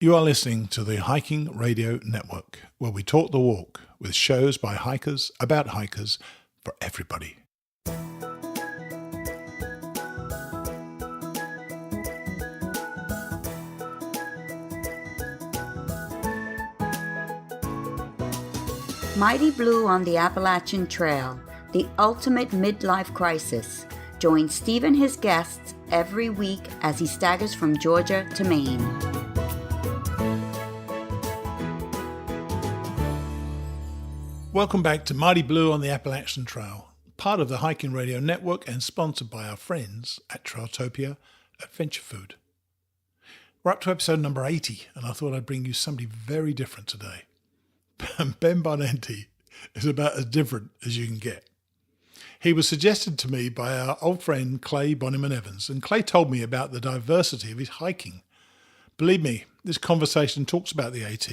You are listening to the Hiking Radio Network, where we talk the walk with shows by hikers, about hikers, for everybody. Mighty Blue on the Appalachian Trail, the ultimate midlife crisis. Join Steve and his guests every week as he staggers from Georgia to Maine. Welcome back to Mighty Blue on the Appalachian Trail, part of the Hiking Radio Network and sponsored by our friends at Trailtopia Adventure Food. We're up to episode number 80, and I thought I'd bring you somebody very different today. Ben Barbante is about as different as you can get. He was suggested to me by our old friend Clay Bonnyman-Evans, and Clay told me about the diversity of his hiking. Believe me, this conversation talks about the AT,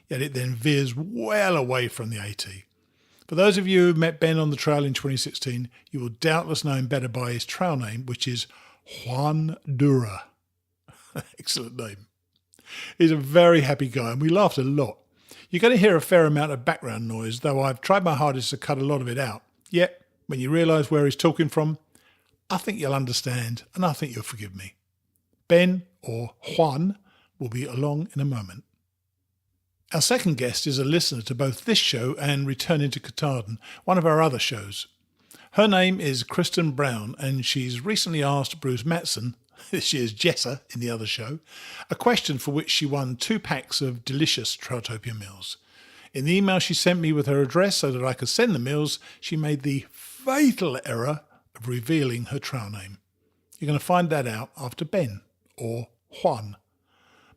yet it then veers well away from the AT. For those of you who met Ben on the trail in 2016, you will doubtless know him better by his trail name, which is Juan Durer. Excellent name. He's a very happy guy, and we laughed a lot. You're going to hear a fair amount of background noise, though I've tried my hardest to cut a lot of it out. Yet, when you realise where he's talking from, I think you'll understand, and I think you'll forgive me. Ben, or Juan, will be along in a moment. Our second guest is a listener to both this show and Returning to Katahdin, one of our other shows. Her name is Kristen Brown, and she's recently asked Bruce Matson, this year's Jesser in the other show, a question for which she won 2 packs of delicious Trailtopia meals. In the email she sent me with her address so that I could send the meals, she made the fatal error of revealing her trail name. You're going to find that out after Ben, or Juan.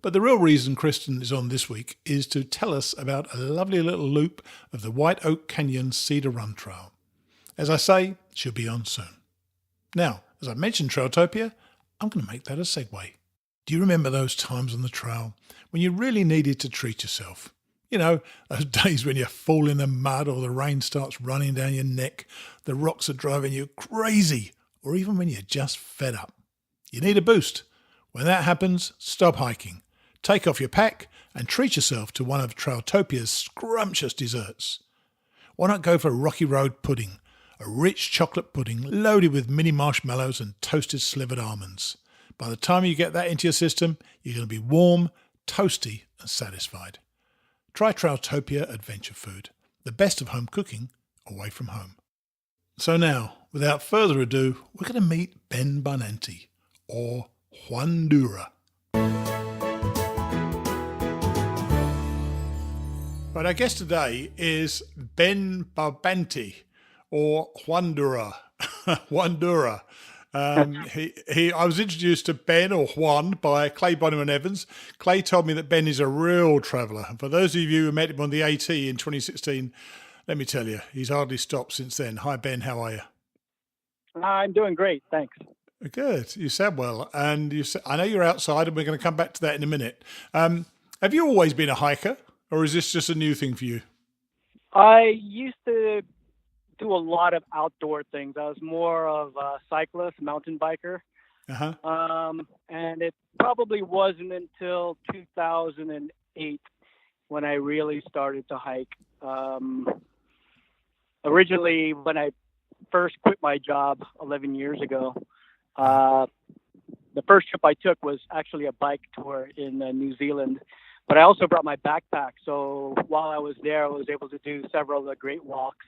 But the real reason Kristen is on this week is to tell us about a lovely little loop of the White Oak Canyon Cedar Run Trail. As I say, she'll be on soon. Now, as I mentioned Trailtopia, I'm going to make that a segue. Do you remember those times on the trail when you really needed to treat yourself? You know, those days when you fall in the mud or the rain starts running down your neck, the rocks are driving you crazy, or even when you're just fed up. You need a boost. When that happens, stop hiking. Take off your pack and treat yourself to one of Trailtopia's scrumptious desserts. Why not go for Rocky Road pudding? A rich chocolate pudding loaded with mini marshmallows and toasted slivered almonds. By the time you get that into your system, you're going to be warm, toasty and satisfied. Try Trailtopia Adventure Food, the best of home cooking away from home. So now, without further ado, we're going to meet Ben Barbante, or Juan Durer. Right, our guest today is Ben Barbante, or Juan Durer. Juan Durer. I was introduced to Ben, or Juan, by Clay Bonnyman-Evans. Clay told me that Ben is a real traveller. And for those of you who met him on the AT in 2016, let me tell you, he's hardly stopped since then. Hi, Ben. How are you? I'm doing great. Thanks. Good. You said well. And I know you're outside, and we're going to come back to that in a minute. Have you always been a hiker, or is this just a new thing for you? I used to do a lot of outdoor things. I was more of a cyclist, mountain biker. And it probably wasn't until 2008 when I really started to hike. Originally, when I first quit my job 11 years ago, the first trip I took was actually a bike tour in New Zealand. But I also brought my backpack. So while I was there, I was able to do several of the great walks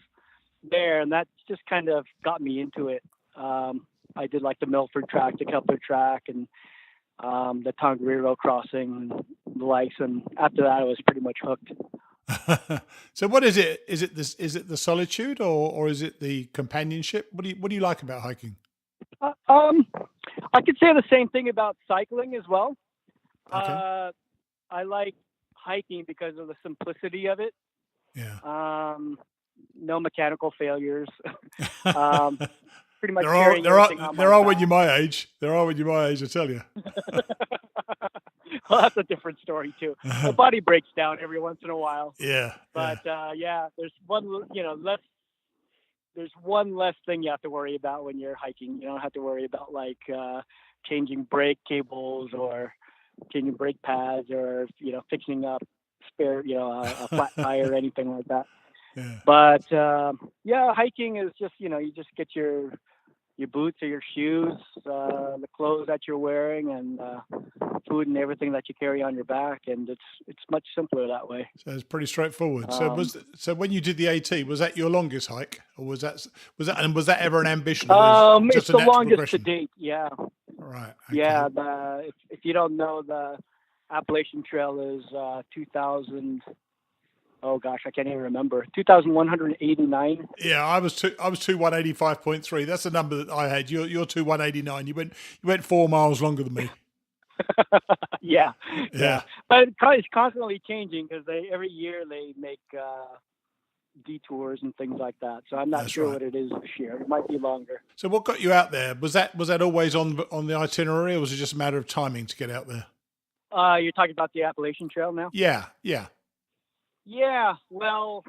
there, and that just kind of got me into it. I did like the Milford track, the Kepler track, and the Tongariro crossing, and the likes. And after that, I was pretty much hooked. So, what is it? Is it this? Is it the solitude, or is it the companionship? What do you like about hiking? I could say the same thing about cycling as well. Okay. I like hiking because of the simplicity of it. Yeah. No mechanical failures. Pretty much there are when you're my age. There are when you're my age, I tell you. Well, that's a different story too. My body breaks down every once in a while. Yeah. But there's one less thing you have to worry about when you're hiking. You don't have to worry about changing brake cables or changing brake pads or, fixing up spare, a flat tire or anything like that. Yeah. But hiking is just, you just get your boots or your shoes, the clothes that you're wearing, and food and everything that you carry on your back, and it's much simpler that way. So it's pretty straightforward. So when you did the AT, was that your longest hike, or was that ever an ambition? It's the longest to date. Yeah. Right. Okay. Yeah. If you don't know, the Appalachian Trail is 2,000. Oh gosh, I can't even remember. 2,189. Yeah, I was 185.3. That's the number that I had. You're 189. You went 4 miles longer than me. Yeah. But it's constantly changing because every year they make detours and things like that. So I'm not sure what it is this year. It might be longer. So what got you out there? Was that always on the itinerary, or was it just a matter of timing to get out there? You're talking about the Appalachian Trail now? Yeah. Yeah, well,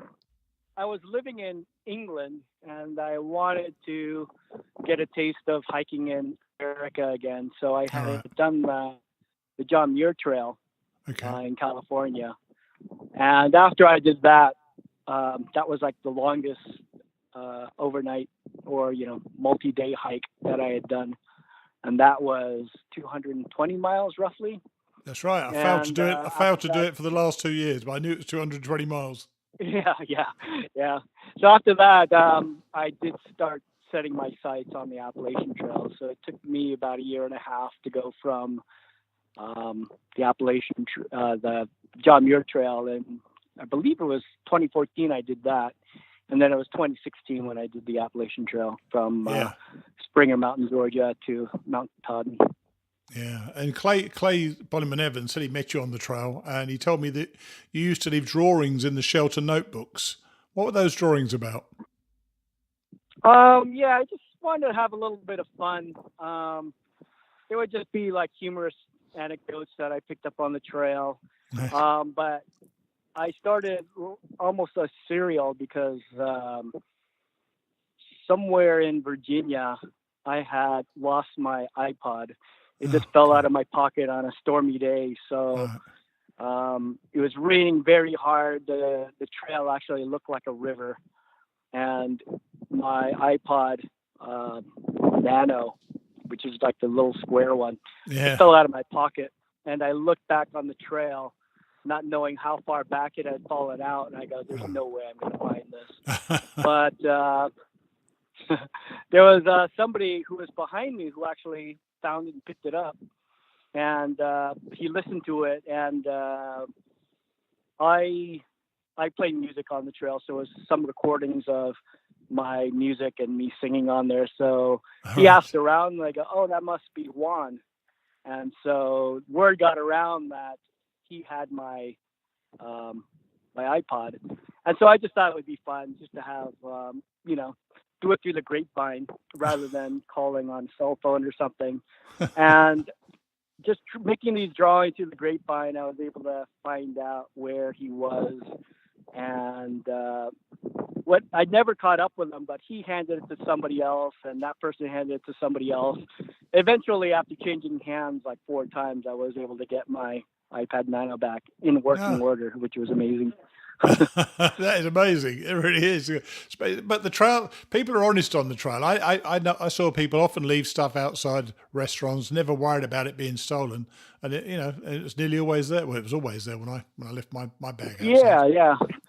I was living in England, and I wanted to get a taste of hiking in America again. So I had done the John Muir Trail in California. And after I did that, that was like the longest overnight or, multi-day hike that I had done. And that was 220 miles roughly. That's right. I failed to do it. I failed to do it for the last 2 years, but I knew it was 220 miles. Yeah. So after that, I did start setting my sights on the Appalachian Trail. So it took me about a year and a half to go from the Appalachian, the John Muir Trail, and I believe it was 2014 I did that, and then it was 2016 when I did the Appalachian Trail from Springer Mountain, Georgia, to Mount Todd. Yeah, and Clay Bonneman Evans said he met you on the trail, and he told me that you used to leave drawings in the shelter notebooks. What were those drawings about? I just wanted to have a little bit of fun. It would just be like humorous anecdotes that I picked up on the trail. Nice. But I started almost a serial because somewhere in Virginia, I had lost my iPod. It just fell out of my pocket on a stormy day. So it was raining very hard. The trail actually looked like a river. And my iPod Nano, which is like the little square one, it fell out of my pocket. And I looked back on the trail, not knowing how far back it had fallen out. And I go, there's no way I'm going to find this. But there was somebody who was behind me who actually found it and picked it up, and he listened to it, and I played music on the trail, so it was some recordings of my music and me singing on there. So he asked around, and I go, oh, that must be Juan. And so word got around that he had my iPod, and so I just thought it would be fun just to have do it through the grapevine rather than calling on cell phone or something. And just making these drawings through the grapevine, I was able to find out where he was. And what I never caught up with him, but he handed it to somebody else, and that person handed it to somebody else. Eventually, after changing hands like 4 times, I was able to get my iPad Nano back in working order, which was amazing. That is amazing. It really is. But the trail, people are honest on the trail. I saw people often leave stuff outside restaurants, never worried about it being stolen, and it's nearly always there. Well, it was always there when I left my bag outside.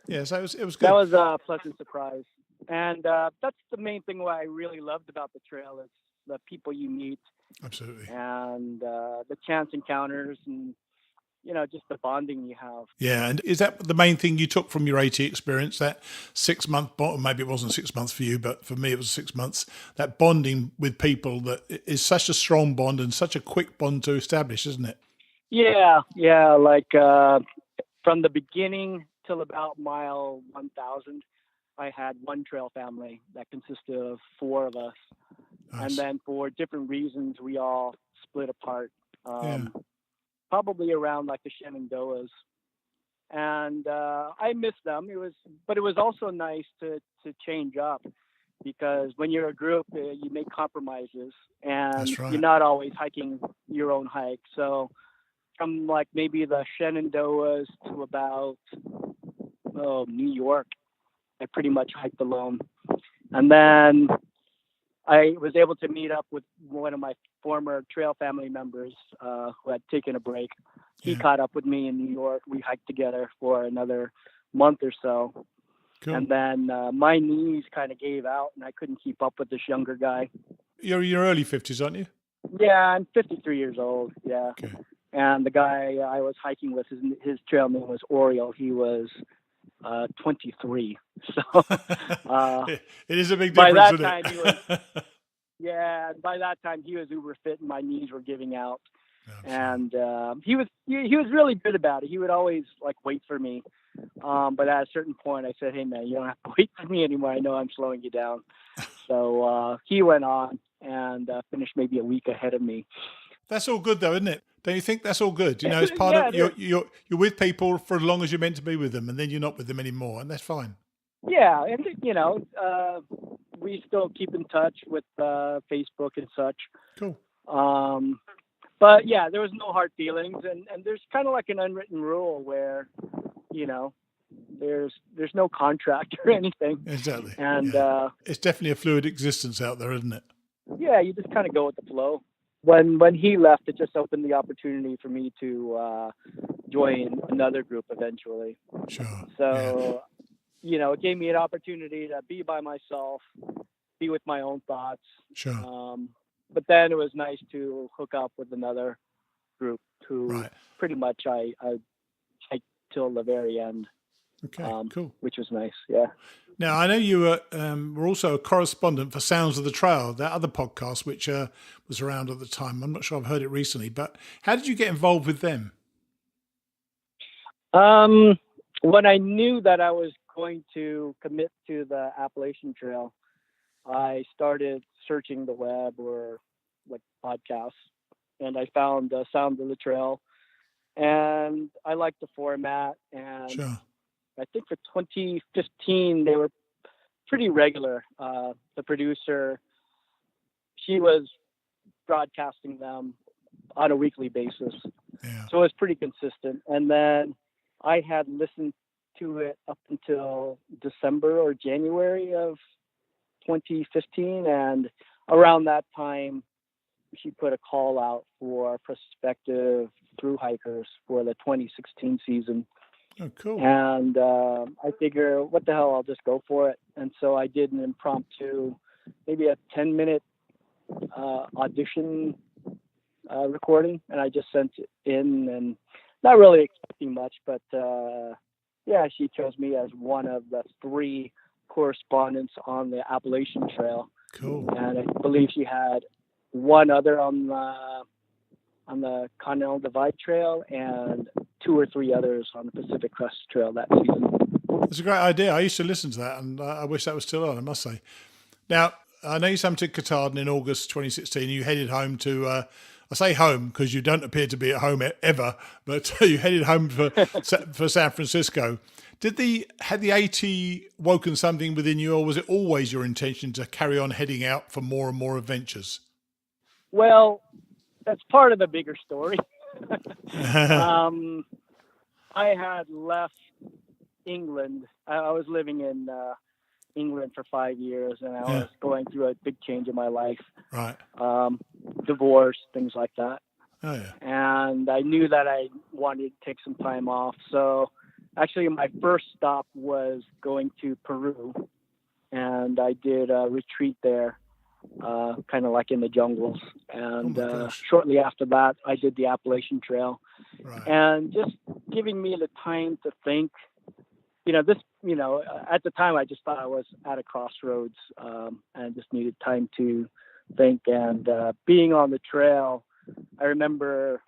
Yeah. So it was good. That was a pleasant surprise, and that's the main thing. What I really loved about the trail is the people you meet. Absolutely. And the chance encounters and. Just the bonding you have. Yeah, and is that the main thing you took from your AT experience, that 6 month bond? Maybe it wasn't 6 months for you, but for me it was 6 months, that bonding with people that is such a strong bond and such a quick bond to establish, isn't it? Yeah, like from the beginning till about mile 1,000, I had one trail family that consisted of 4 of us. Nice. And then for different reasons, we all split apart. Probably around like the Shenandoahs, and I miss them. It was also nice to change up, because when you're a group, you make compromises, and you're not always hiking your own hike. So from like maybe the Shenandoahs to about New York. I pretty much hiked alone, and then I was able to meet up with one of my former trail family members who had taken a break. He caught up with me in New York. We hiked together for another month or so. Cool. And then my knees kind of gave out, and I couldn't keep up with this younger guy. You're in your early 50s, aren't you? Yeah, I'm 53 years old. Yeah. Okay. And the guy I was hiking with, his trail name was Oriole. He was 23. So it is a big difference, isn't it? By that time he was uber fit, and my knees were giving out. Absolutely. And he was really good about it. He would always like wait for me. But at a certain point I said, "Hey man, you don't have to wait for me anymore. I know I'm slowing you down." So he went on and finished maybe a week ahead of me. That's all good though, isn't it? Don't you think that's all good? You know, it's part of you're with people for as long as you're meant to be with them, and then you're not with them anymore, and that's fine. Yeah, and we still keep in touch with Facebook and such. Cool. But yeah, there was no hard feelings, and there's kind of like an unwritten rule where, there's no contract or anything. Exactly. And it's definitely a fluid existence out there, isn't it? Yeah, you just kind of go with the flow. When he left, it just opened the opportunity for me to join another group eventually. Sure. So, it gave me an opportunity to be by myself, be with my own thoughts. Sure. But then it was nice to hook up with another group who pretty much I hiked till the very end. Okay, cool. Which was nice, yeah. Now, I know you were also a correspondent for Sounds of the Trail, that other podcast, which was around at the time. I'm not sure I've heard it recently, but how did you get involved with them? When I knew that I was going to commit to the Appalachian Trail, I started searching the web or like podcasts, and I found Sounds of the Trail, and I liked the format. And sure. I think for 2015, they were pretty regular. The producer, she was broadcasting them on a weekly basis. Yeah. So it was pretty consistent. And then I had listened to it up until December or January of 2015. And around that time, she put a call out for prospective thru hikers for the 2016 season. Oh, cool. And I figure, what the hell, I'll just go for it. And so I did an impromptu, maybe a 10-minute audition recording, and I just sent it in, and not really expecting much, but she chose me as one of the 3 correspondents on the Appalachian Trail. Cool. And I believe she had one other on the Continental Divide Trail and 2 or 3 others on the Pacific Crest Trail that season. It's a great idea. I used to listen to that, and I wish that was still on, I must say. Now, I know you summited Katahdin in August 2016, and you headed home to, I say home because you don't appear to be at home ever, but you headed home for San Francisco. Had the AT woken something within you, or was it always your intention to carry on heading out for more and more adventures? Well, that's part of the bigger story. I had left England. I was living in England for 5 years, and I was going through a big change in my life. Right. Divorce, things like that. Oh, yeah. And I knew that I wanted to take some time off. So actually my first stop was going to Peru, and I did a retreat there, kind of like in the jungles. And shortly after that, I did the Appalachian Trail. Right. And just giving me the time to think, at the time I just thought I was at a crossroads, and just needed time to think. And being on the trail, I remember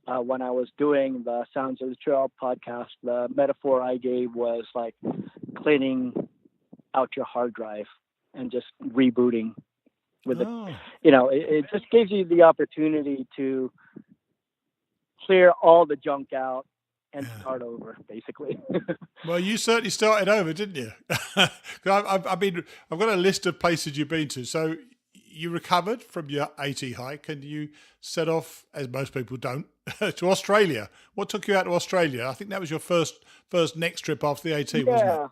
when I was doing the Sounds of the Trail podcast, the metaphor I gave was like cleaning out your hard drive and just rebooting with it. It just gives you the opportunity to clear all the junk out and start over, basically. Well, you certainly started over, didn't you? I've got a list of places you've been to. So you recovered from your AT hike, and you set off, as most people don't, To Australia. What took you out to Australia? I think that was your first next trip after the AT, wasn't it? Yeah.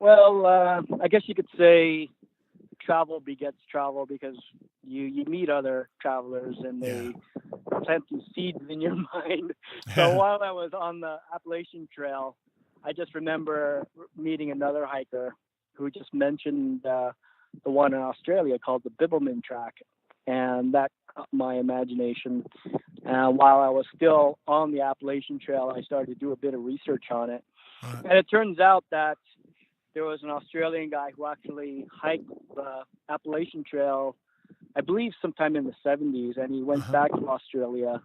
Well, I guess you could say travel begets travel because you meet other travelers and they plant some seeds in your mind. So while I was on the Appalachian Trail, I just remember meeting another hiker who just mentioned the one in Australia called the Bibbulmun Track, and that caught my imagination. And while I was still on the Appalachian Trail, I started to do a bit of research on it. Right. And it turns out that there was an Australian guy who actually hiked the Appalachian Trail, I believe sometime in the 70s, and he went back to Australia.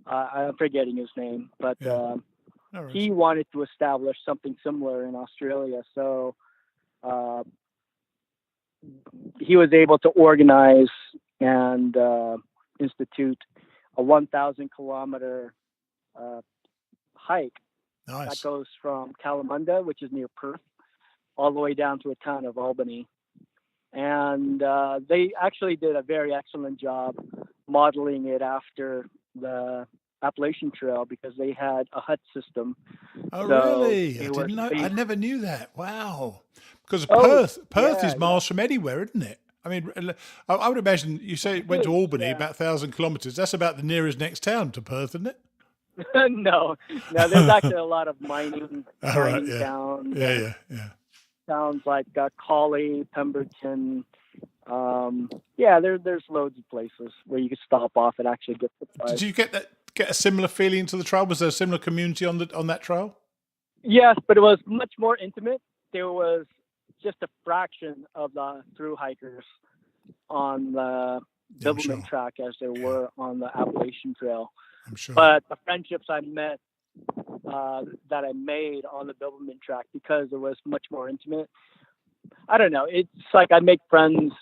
I'm forgetting his name, but he wanted to establish something similar in Australia. So he was able to organize and institute a 1,000-kilometer hike that goes from Kalamunda, which is near Perth, all the way down to a town of Albany. And they actually did a very excellent job modeling it after the Appalachian Trail because they had a hut system. Oh, so really? I didn't know. I never knew that. Wow. Because Perth is miles from anywhere, isn't it? I mean, I would imagine you say it went to Albany, about 1,000 kilometers. That's about the nearest next town to Perth, isn't it? No, there's actually a lot of mining towns. Yeah. Towns like Collie, Pemberton. There's loads of places where you could stop off and actually get supplies. Did you get a similar feeling to the trail? Was there a similar community on that trail? Yes, but it was much more intimate. There was just a fraction of the thru hikers on the Bibbulmun Track as there were on the Appalachian Trail. I'm sure. But the friendships I met that I made on the Bibbulmun Track, because it was much more intimate. I don't know. It's like I make friends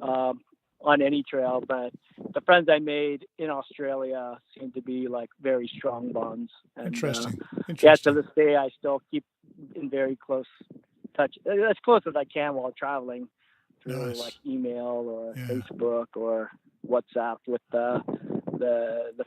on any trail, but the friends I made in Australia seem to be like very strong bonds. And, Interesting. Yeah, to this day, I still keep in very close touch, as close as I can while traveling through like email or Facebook or WhatsApp with the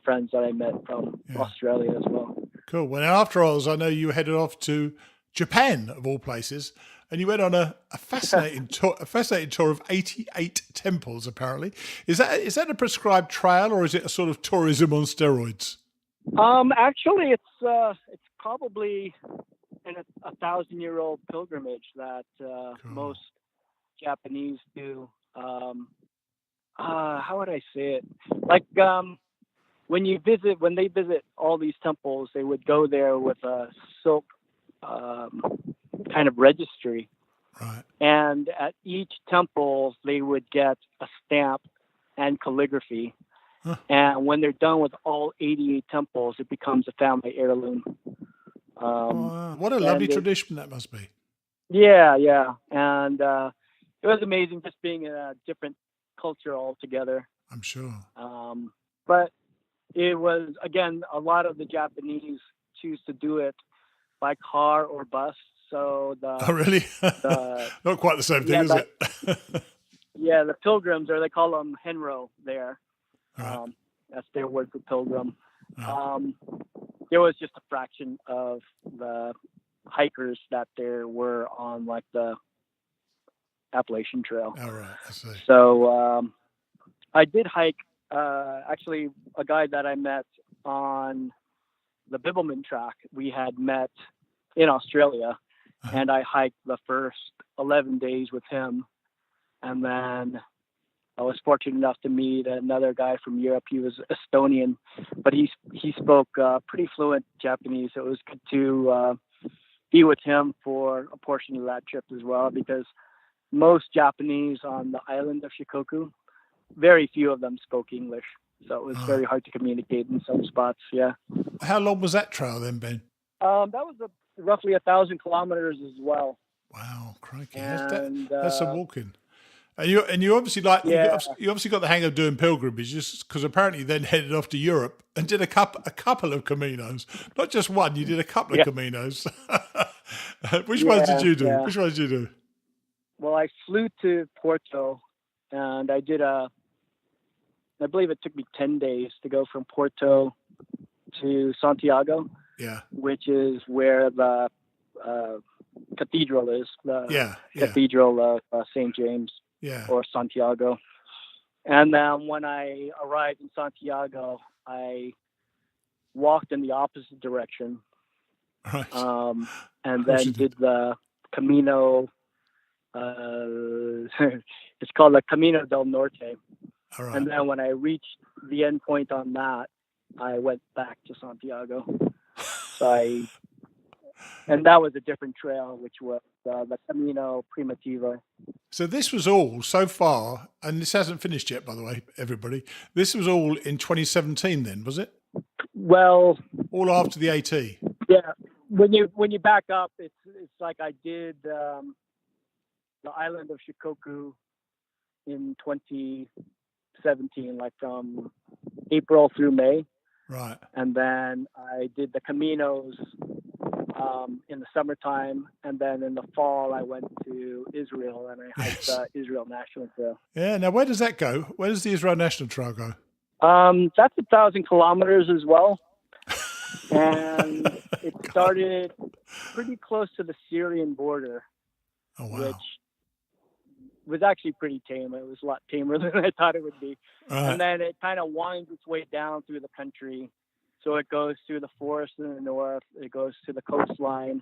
friends that I met from Australia as well. Cool. Well, after all, I know you headed off to Japan, of all places, and you went on a fascinating tour of 88 temples. Apparently, is that a prescribed trail or is it a sort of tourism on steroids? Actually, it's probably a 1,000-year-old pilgrimage that most Japanese do. How would I say it? Like when they visit all these temples, they would go there with a silk kind of registry. Right. And at each temple, they would get a stamp and calligraphy. Huh. And when they're done with all 88 temples, it becomes a family heirloom. What a lovely tradition that must be. Yeah. And it was amazing just being in a different culture altogether. I'm sure. But it was, again, a lot of the Japanese choose to do it by car or bus. So really? Not quite the same thing, is it? Yeah, the pilgrims, or they call them henro there. Right. That's their word for pilgrim. Right. There was just a fraction of the hikers that there were on like the Appalachian Trail. All right, I see. So I did hike, actually, a guy that I met on the Bibbulmun Track. We had met in Australia, and I hiked the first 11 days with him. And then I was fortunate enough to meet another guy from Europe. He was Estonian, but he spoke pretty fluent Japanese. So it was good to be with him for a portion of that trip as well, because most Japanese on the island of Shikoku, very few of them spoke English. So it was very hard to communicate in some spots, yeah. How long was that trail then, Ben? That was roughly 1,000 kilometers as well. Wow, crikey. And, that's some walking. And you obviously you obviously got the hang of doing pilgrimages, because apparently you then headed off to Europe and did a couple of Caminos. Not just one, you did a couple of Caminos. Which ones did you do? Yeah. Which ones did you do? Well, I flew to Porto, and I did I believe it took me 10 days to go from Porto to Santiago, Yeah. which is where the cathedral is, the Yeah. Cathedral of St. James Yeah. or Santiago. And then when I arrived in Santiago, I walked in the opposite direction, Right. and then did the Camino. It's called the Camino del Norte. All right. And then when I reached the end point on that, I went back to Santiago. And that was a different trail, which was the Camino Primitivo. So this was all so far, and this hasn't finished yet, by the way, everybody. This was all in 2017 then, was it? Well, all after the AT. Yeah. When you back up, it's like I did the island of Shikoku in 2017, like from April through May. Right. And then I did the Caminos in the summertime, and then in the fall I went to Israel and I hiked the Israel National Trail. Yeah. Now, where does that go? Where does the Israel National Trail go? That's 1,000 kilometers as well, and it started pretty close to the Syrian border. Oh wow! Which was actually pretty tame. It was a lot tamer than I thought it would be. Right. And then it kind of winds its way down through the country. So it goes through the forest in the north. It goes to the coastline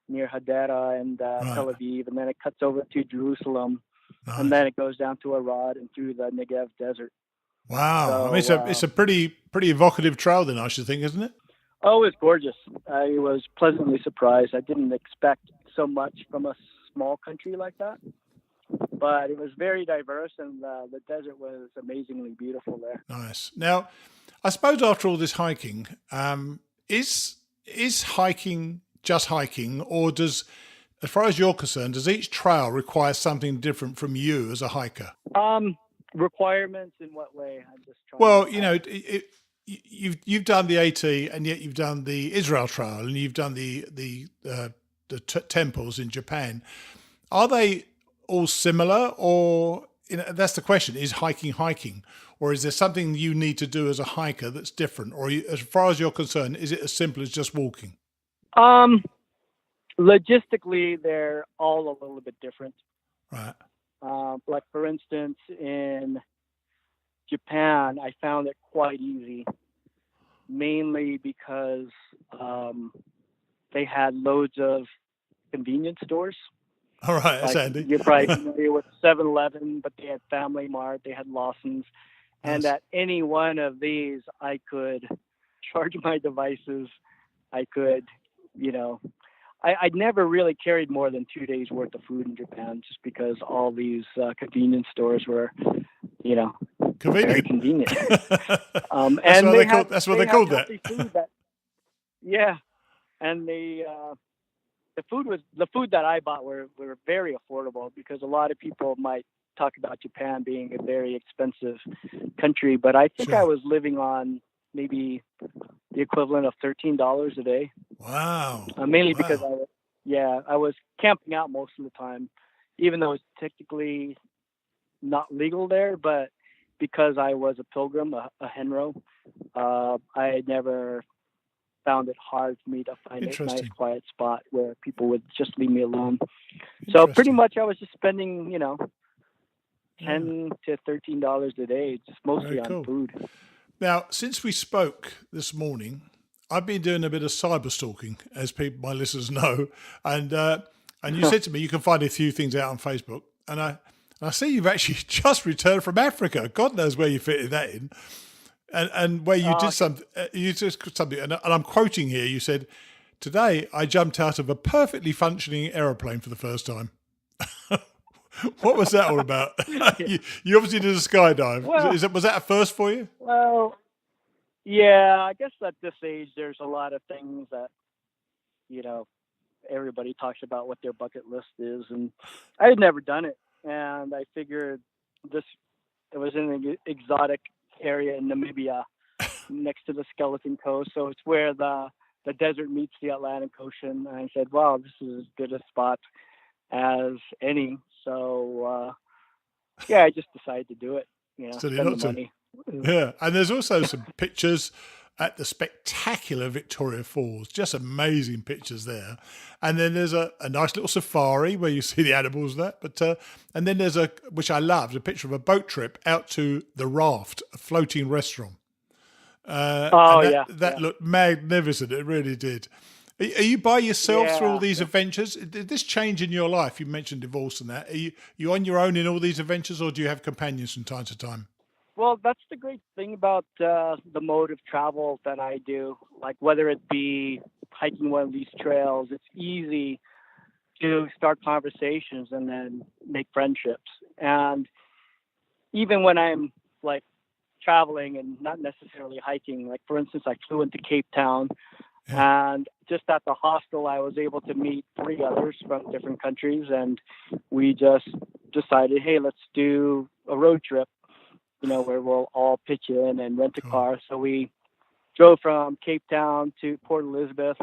near Hadera and Tel Aviv. And then it cuts over to Jerusalem. Nice. And then it goes down to Arad and through the Negev desert. Wow. So, I mean, it's a pretty evocative trail then, I should think, isn't it? Oh, it's gorgeous. I was pleasantly surprised. I didn't expect so much from a small country like that. But it was very diverse, and the desert was amazingly beautiful there. Nice. Now, I suppose after all this hiking, is hiking just hiking, or does, as far as you're concerned, does each trail require something different from you as a hiker? Requirements in what way? I'm just trying. Well, you know, you've done the AT, and yet you've done the Israel Trail, and you've done the temples in Japan. Are they all similar, or that's the question: is hiking, or is there something you need to do as a hiker that's different, or as far as you're concerned, is it as simple as just walking? Logistically, they're all a little bit different. Right. Like for instance, in Japan, I found it quite easy, mainly because they had loads of convenience stores. All right, that's handy. You're probably familiar with 7-Eleven, but they had Family Mart, they had Lawson's. And at any one of these, I could charge my devices. I could, I never really carried more than 2 days worth of food in Japan, just because all these convenience stores were, very convenient. That's what they called that. Yeah. And the food that I bought were very affordable, because a lot of people might talk about Japan being a very expensive country, but I think I was living on maybe the equivalent of $13 a day. Wow. Mainly because I was camping out most of the time, even though it's technically not legal there, but because I was a pilgrim, a henro, I had never found it hard for me to find a nice quiet spot where people would just leave me alone. So pretty much I was just spending, $10 to $13 a day, just mostly on food. Now, since we spoke this morning, I've been doing a bit of cyber stalking, as my listeners know, and you said to me you can find a few things out on Facebook, and I see you've actually just returned from Africa. God knows where you fitted that in. And where you did something, and I'm quoting here. You said, "Today I jumped out of a perfectly functioning aeroplane for the first time." What was that all about? You obviously did a skydive. Well, was that a first for you? Well, yeah. I guess at this age, there's a lot of things that everybody talks about what their bucket list is, and I had never done it, and I figured it was in an exotic area in Namibia next to the Skeleton Coast, so it's where the desert meets the Atlantic Ocean. And I said, wow, this is as good a spot as any. So I just decided to do it. Spend the money. Yeah, and there's also some pictures at the spectacular Victoria Falls. Just amazing pictures there. And then there's a nice little safari where you see the animals there. And then there's which I loved, a picture of a boat trip out to the Raft, a floating restaurant. That looked magnificent. It really did. Are you by yourself through all these adventures? Did this change in your life? You mentioned divorce and that. Are you on your own in all these adventures, or do you have companions from time to time? Well, that's the great thing about the mode of travel that I do. Like whether it be hiking one of these trails, it's easy to start conversations and then make friendships. And even when I'm like traveling and not necessarily hiking, like for instance, I flew into Cape Town, and just at the hostel, I was able to meet 3 others from different countries, and we just decided, hey, let's do a road trip, where we'll all pitch in and rent a car. So we drove from Cape Town to Port Elizabeth,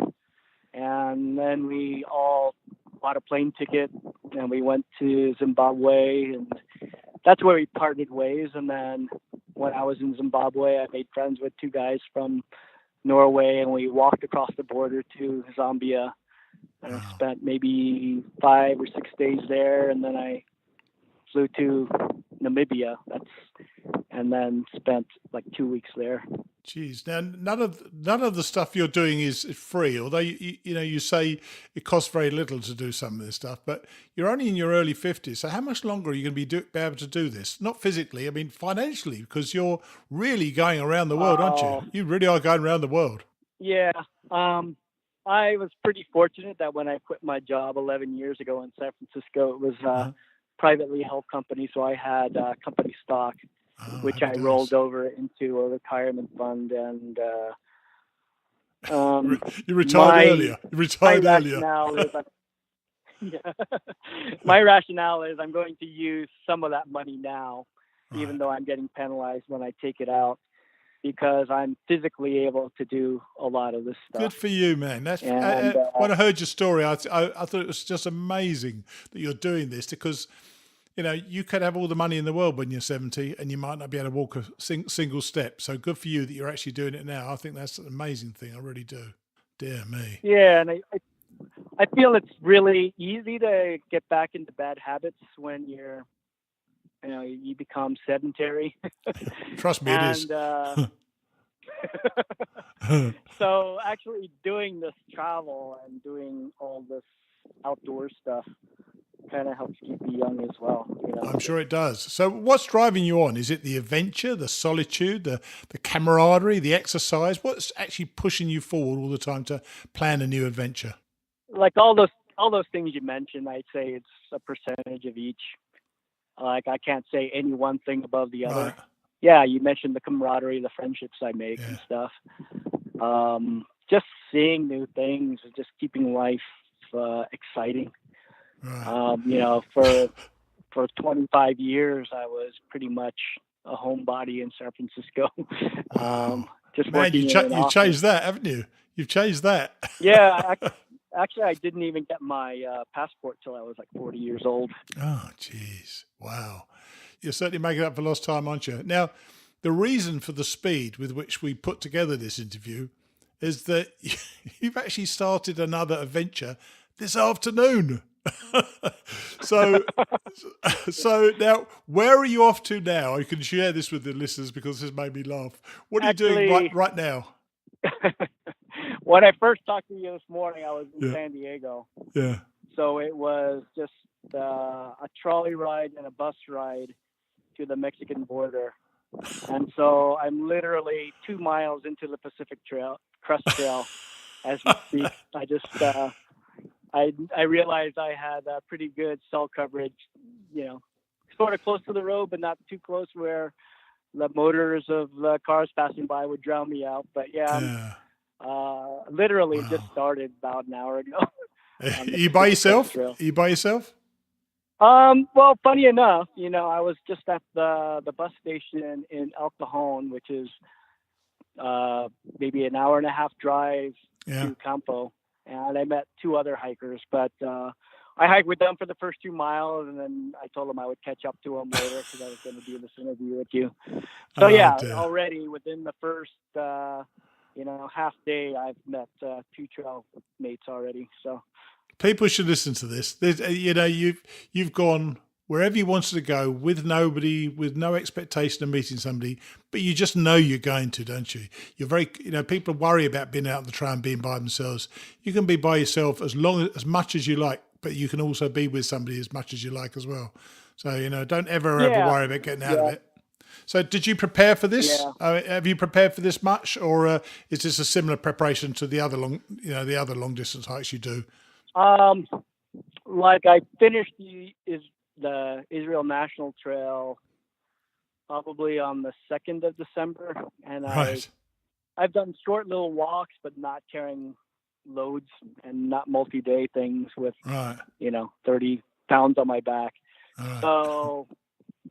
and then we all bought a plane ticket, and we went to Zimbabwe, and that's where we parted ways. And then when I was in Zimbabwe, I made friends with 2 guys from Norway, and we walked across the border to Zambia, and I spent maybe 5 or 6 days there, and then I flew to Namibia, and then spent like 2 weeks there. Jeez, now none of the stuff you're doing is free. Although you say it costs very little to do some of this stuff, but you're only in your early 50s. So how much longer are you going to be able to do this? Not physically, I mean financially, because you're really going around the world, aren't you? You really are going around the world. Yeah, I was pretty fortunate that when I quit my job 11 years ago in San Francisco, it was a privately held company, so I had company stock. Which I rolled over into a retirement fund, and you retired earlier. You retired earlier. My rationale is I'm going to use some of that money now, even though I'm getting penalized when I take it out, because I'm physically able to do a lot of this stuff. Good for you, man. When I heard your story, I thought it was just amazing that you're doing this, because you could have all the money in the world when you're 70 and you might not be able to walk a single step. So good for you that you're actually doing it now. I think that's an amazing thing. I really do. Dear me. Yeah, and I feel it's really easy to get back into bad habits when you become sedentary. Trust me, it is. So actually doing this travel and doing all this outdoor stuff kind of helps keep you young as well. I'm sure it does. So what's driving you on? Is it the adventure, the solitude, the camaraderie, the exercise? What's actually pushing you forward all the time to plan a new adventure? Like all those things you mentioned, I'd say it's a percentage of each. Like I can't say any one thing above the other. Right. Yeah, you mentioned the camaraderie, the friendships I make and stuff. Just seeing new things, just keeping life exciting. Right. For 25 years, I was pretty much a homebody in San Francisco. Just man, working. You've changed that, haven't you? You've changed that. Yeah, actually, I didn't even get my passport till I was like 40 years old. Oh, geez, wow! You're certainly making up for lost time, aren't you? Now, the reason for the speed with which we put together this interview is that you've actually started another adventure this afternoon. So now, where are you off to now? I can share this with the listeners because this made me laugh. What are you doing right now? When I first talked to you this morning, I was in San Diego. Yeah. So it was just a trolley ride and a bus ride to the Mexican border. And so I'm literally 2 miles into the Pacific Crest Trail as we speak. I just... I realized I had pretty good cell coverage, sort of close to the road, but not too close where the motors of the cars passing by would drown me out. But literally just started about an hour ago. Are you by yourself? Well, funny enough, I was just at the bus station in El Cajon, which is maybe an hour and a half drive to Campo. And I met 2 other hikers, but I hiked with them for the first 2 miles, and then I told them I would catch up to them later because I was going to do this interview with you. So already within the first, half day, I've met 2 trail mates already. So people should listen to this. You've gone wherever you wanted to go with nobody, with no expectation of meeting somebody, but you just know you're going to, don't you? You're very, people worry about being out on the trail and being by themselves. You can be by yourself as much as you like, but you can also be with somebody as much as you like as well. So, don't ever worry about getting out of it. So did you prepare for this? Yeah. Have you prepared for this much, or is this a similar preparation to the other long distance hikes you do? Like I finished the Israel National Trail probably on the 2nd of December, and I've done short little walks, but not carrying loads and not multi-day things with 30 pounds on my back. Right. So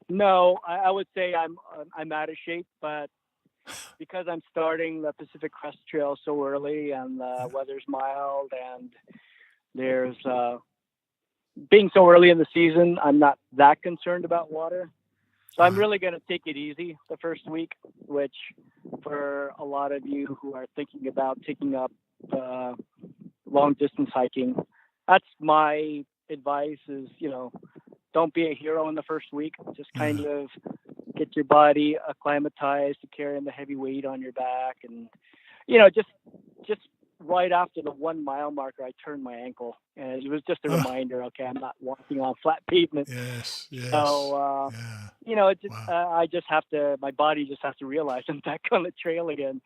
no, I would say I'm out of shape, but because I'm starting the Pacific Crest Trail so early and the weather's mild and there's being so early in the season, I'm not that concerned about water. So I'm really going to take it easy the first week, which for a lot of you who are thinking about taking up long distance hiking, that's my advice is, don't be a hero in the first week. Just kind of get your body acclimatized to carrying the heavy weight on your back. And, just right after the 1 mile marker, I turned my ankle, and it was just a reminder. Okay, I'm not walking on flat pavement. Yes. So, I just have to. My body just has to realize I'm back on the trail again,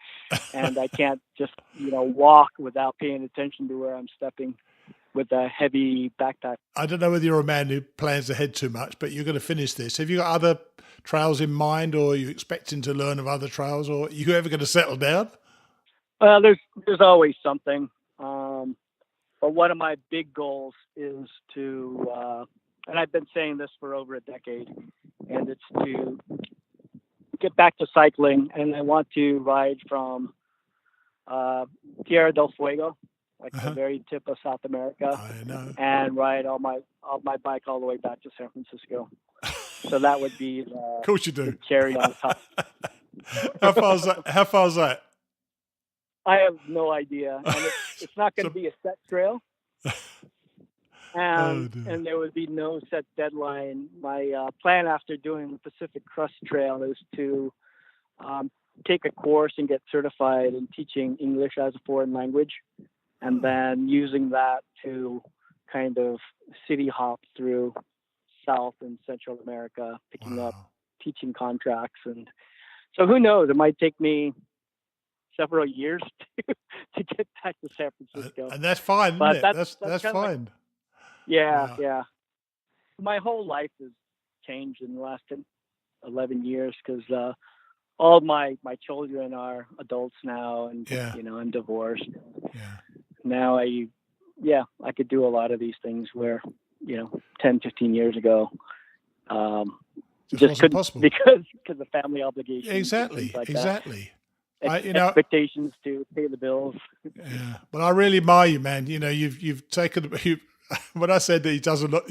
and I can't just walk without paying attention to where I'm stepping with a heavy backpack. I don't know whether you're a man who plans ahead too much, but you're going to finish this. Have you got other trails in mind, or are you expecting to learn of other trails, or are you ever going to settle down? Well, there's always something. But one of my big goals is to, and I've been saying this for over a decade, and it's to get back to cycling. And I want to ride from Tierra del Fuego, like the very tip of South America, I know, and ride on my bike all the way back to San Francisco. So that would be of course you do. The cherry on top. How far is that? I have no idea, and it's not going to be a set trail, and there would be no set deadline. My plan after doing the Pacific Crest Trail is to take a course and get certified in teaching English as a foreign language, and then using that to kind of city hop through South and Central America, picking up teaching contracts. And so who knows, it might take me several years to get back to San Francisco. And that's fine, but isn't it? That's fine. Yeah. My whole life has changed in the last 11 years because all my children are adults now, and I'm divorced. Yeah. Now I could do a lot of these things where 10, 15 years ago just couldn't possible because of family obligations. Exactly. Expectations to pay the bills. Yeah, but I really admire you, man. You've taken. When I said that he's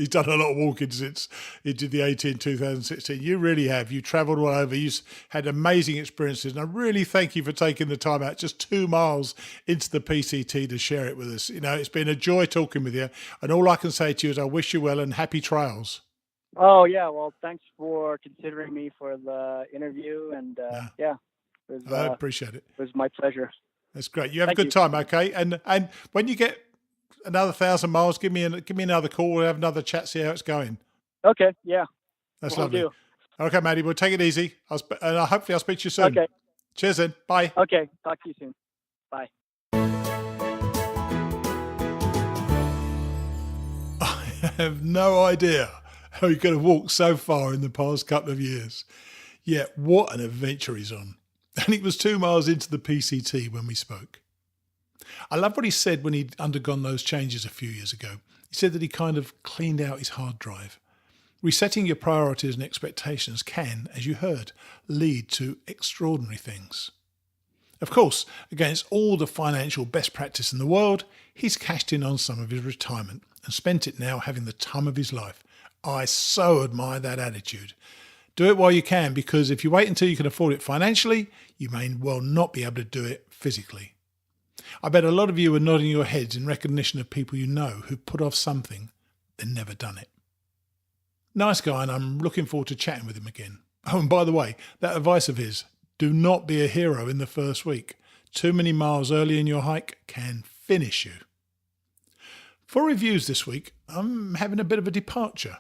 done a lot of walking since he did the 18 2016. You really have. You travelled all over. You've had amazing experiences, and I really thank you for taking the time out, just 2 miles into the PCT, to share it with us. It's been a joy talking with you, and all I can say to you is I wish you well and happy trails. Oh yeah, well, thanks for considering me for the interview, and I appreciate it. It was my pleasure. That's great. You have a good time, okay? And when you get another 1,000 miles, give me another call. We'll have another chat, see how it's going. Okay, yeah. That's lovely. Okay, Maddie, we'll take it easy. And hopefully I'll speak to you soon. Okay. Cheers then. Bye. Okay, talk to you soon. Bye. I have no idea how he could have walked so far in the past couple of years. Yet, what an adventure he's on. And it was 2 miles into the PCT when we spoke. I love what he said when he'd undergone those changes a few years ago. He said that he kind of cleaned out his hard drive. Resetting your priorities and expectations can, as you heard, lead to extraordinary things. Of course, against all the financial best practice in the world, he's cashed in on some of his retirement and spent it now having the time of his life. I so admire that attitude. Do it while you can, because if you wait until you can afford it financially, you may well not be able to do it physically. I bet a lot of you are nodding your heads in recognition of people you know who've put off something and never done it. Nice guy, and I'm looking forward to chatting with him again. Oh, and by the way, that advice of his, do not be a hero in the first week. Too many miles early in your hike can finish you. For reviews this week, I'm having a bit of a departure.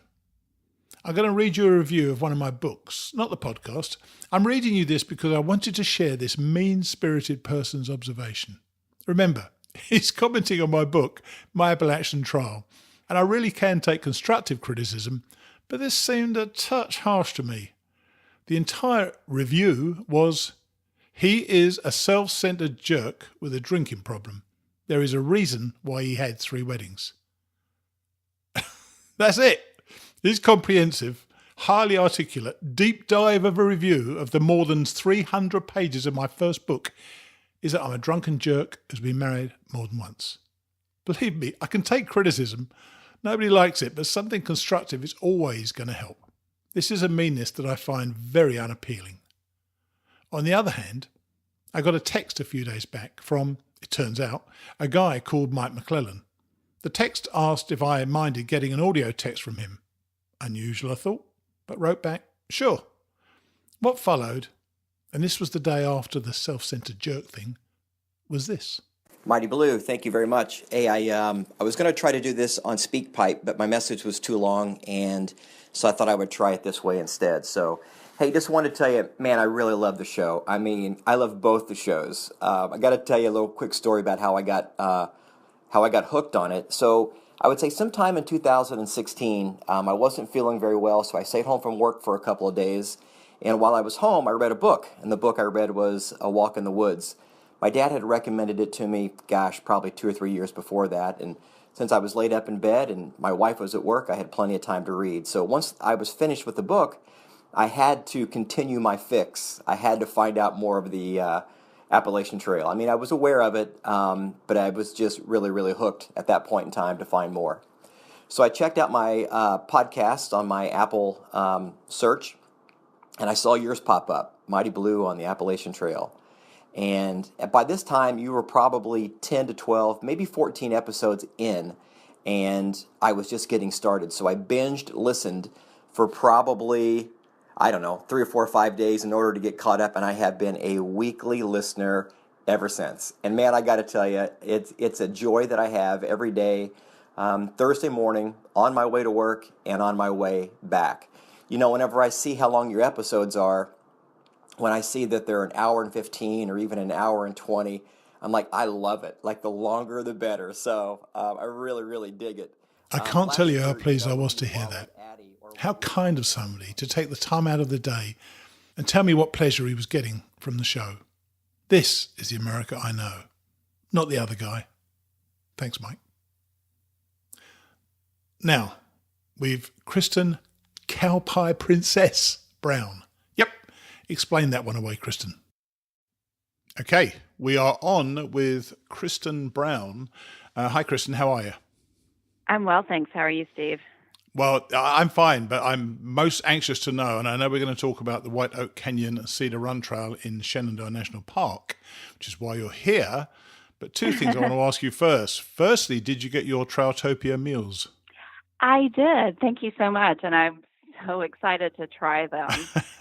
I'm going to read you a review of one of my books, not the podcast. I'm reading you this because I wanted to share this mean-spirited person's observation. Remember, he's commenting on my book, My Appalachian Trail, and I really can take constructive criticism, but this seemed a touch harsh to me. The entire review was, he is a self-centered jerk with a drinking problem. There is a reason why he had 3 weddings. That's it. This comprehensive, highly articulate, deep dive of a review of the more than 300 pages of my first book is that I'm a drunken jerk who's been married more than once. Believe me, I can take criticism. Nobody likes it, but something constructive is always going to help. This is a meanness that I find very unappealing. On the other hand, I got a text a few days back from, it turns out, a guy called Mike McClellan. The text asked if I minded getting an audio text from him. Unusual, I thought, but wrote back, sure. What followed, and this was the day after the self-centered jerk thing, was this. Mighty Blue, thank you very much. Hey, I was going to try to do this on SpeakPipe, but my message was too long, and so I thought I would try it this way instead. So, hey, just wanted to tell you, man, I really love the show. I mean, I love both the shows. I got to tell you a little quick story about how I got hooked on it. So, I would say sometime in 2016, I wasn't feeling very well, so I stayed home from work for a couple of days. And while I was home, I read a book, and the book I read was A Walk in the Woods. My dad had recommended it to me, probably 2 or 3 years before that. And since I was laid up in bed and my wife was at work, I had plenty of time to read. So once I was finished with the book, I had to continue my fix. I had to find out more of the Appalachian Trail. I mean, I was aware of it, but I was just really, really hooked at that point in time to find more. So I checked out my podcast on my Apple search, and I saw yours pop up, Mighty Blue on the Appalachian Trail. And by this time, you were probably 10 to 12, maybe 14 episodes in, and I was just getting started. So I binged, listened for probably, 3 or 4 or 5 days in order to get caught up, and I have been a weekly listener ever since. And man, I got to tell you, it's a joy that I have every day, Thursday morning, on my way to work and on my way back. You know, whenever I see how long your episodes are, when I see that they're an hour and 15 or even an hour and 20, I'm like, I love it. Like, the longer, the better. So I really, really dig it. I can't tell you how pleased I was to hear that. How kind of somebody to take the time out of the day and tell me what pleasure he was getting from the show. This is the America I know, not the other guy. Thanks, Mike. Now, we've Kristen Cowpie Princess Brown. Yep, explain that one away, Kristen. Okay, we are on with Kristen Brown. Hi, Kristen, how are you? I'm well, thanks. How are you, Steve? Well, I'm fine, but I'm most anxious to know, and I know we're going to talk about the White Oak Canyon and Cedar Run Trail in Shenandoah National Park, which is why you're here. But 2 things I want to ask you first. Firstly, did you get your Trailtopia meals? I did. Thank you so much, and I'm so excited to try them.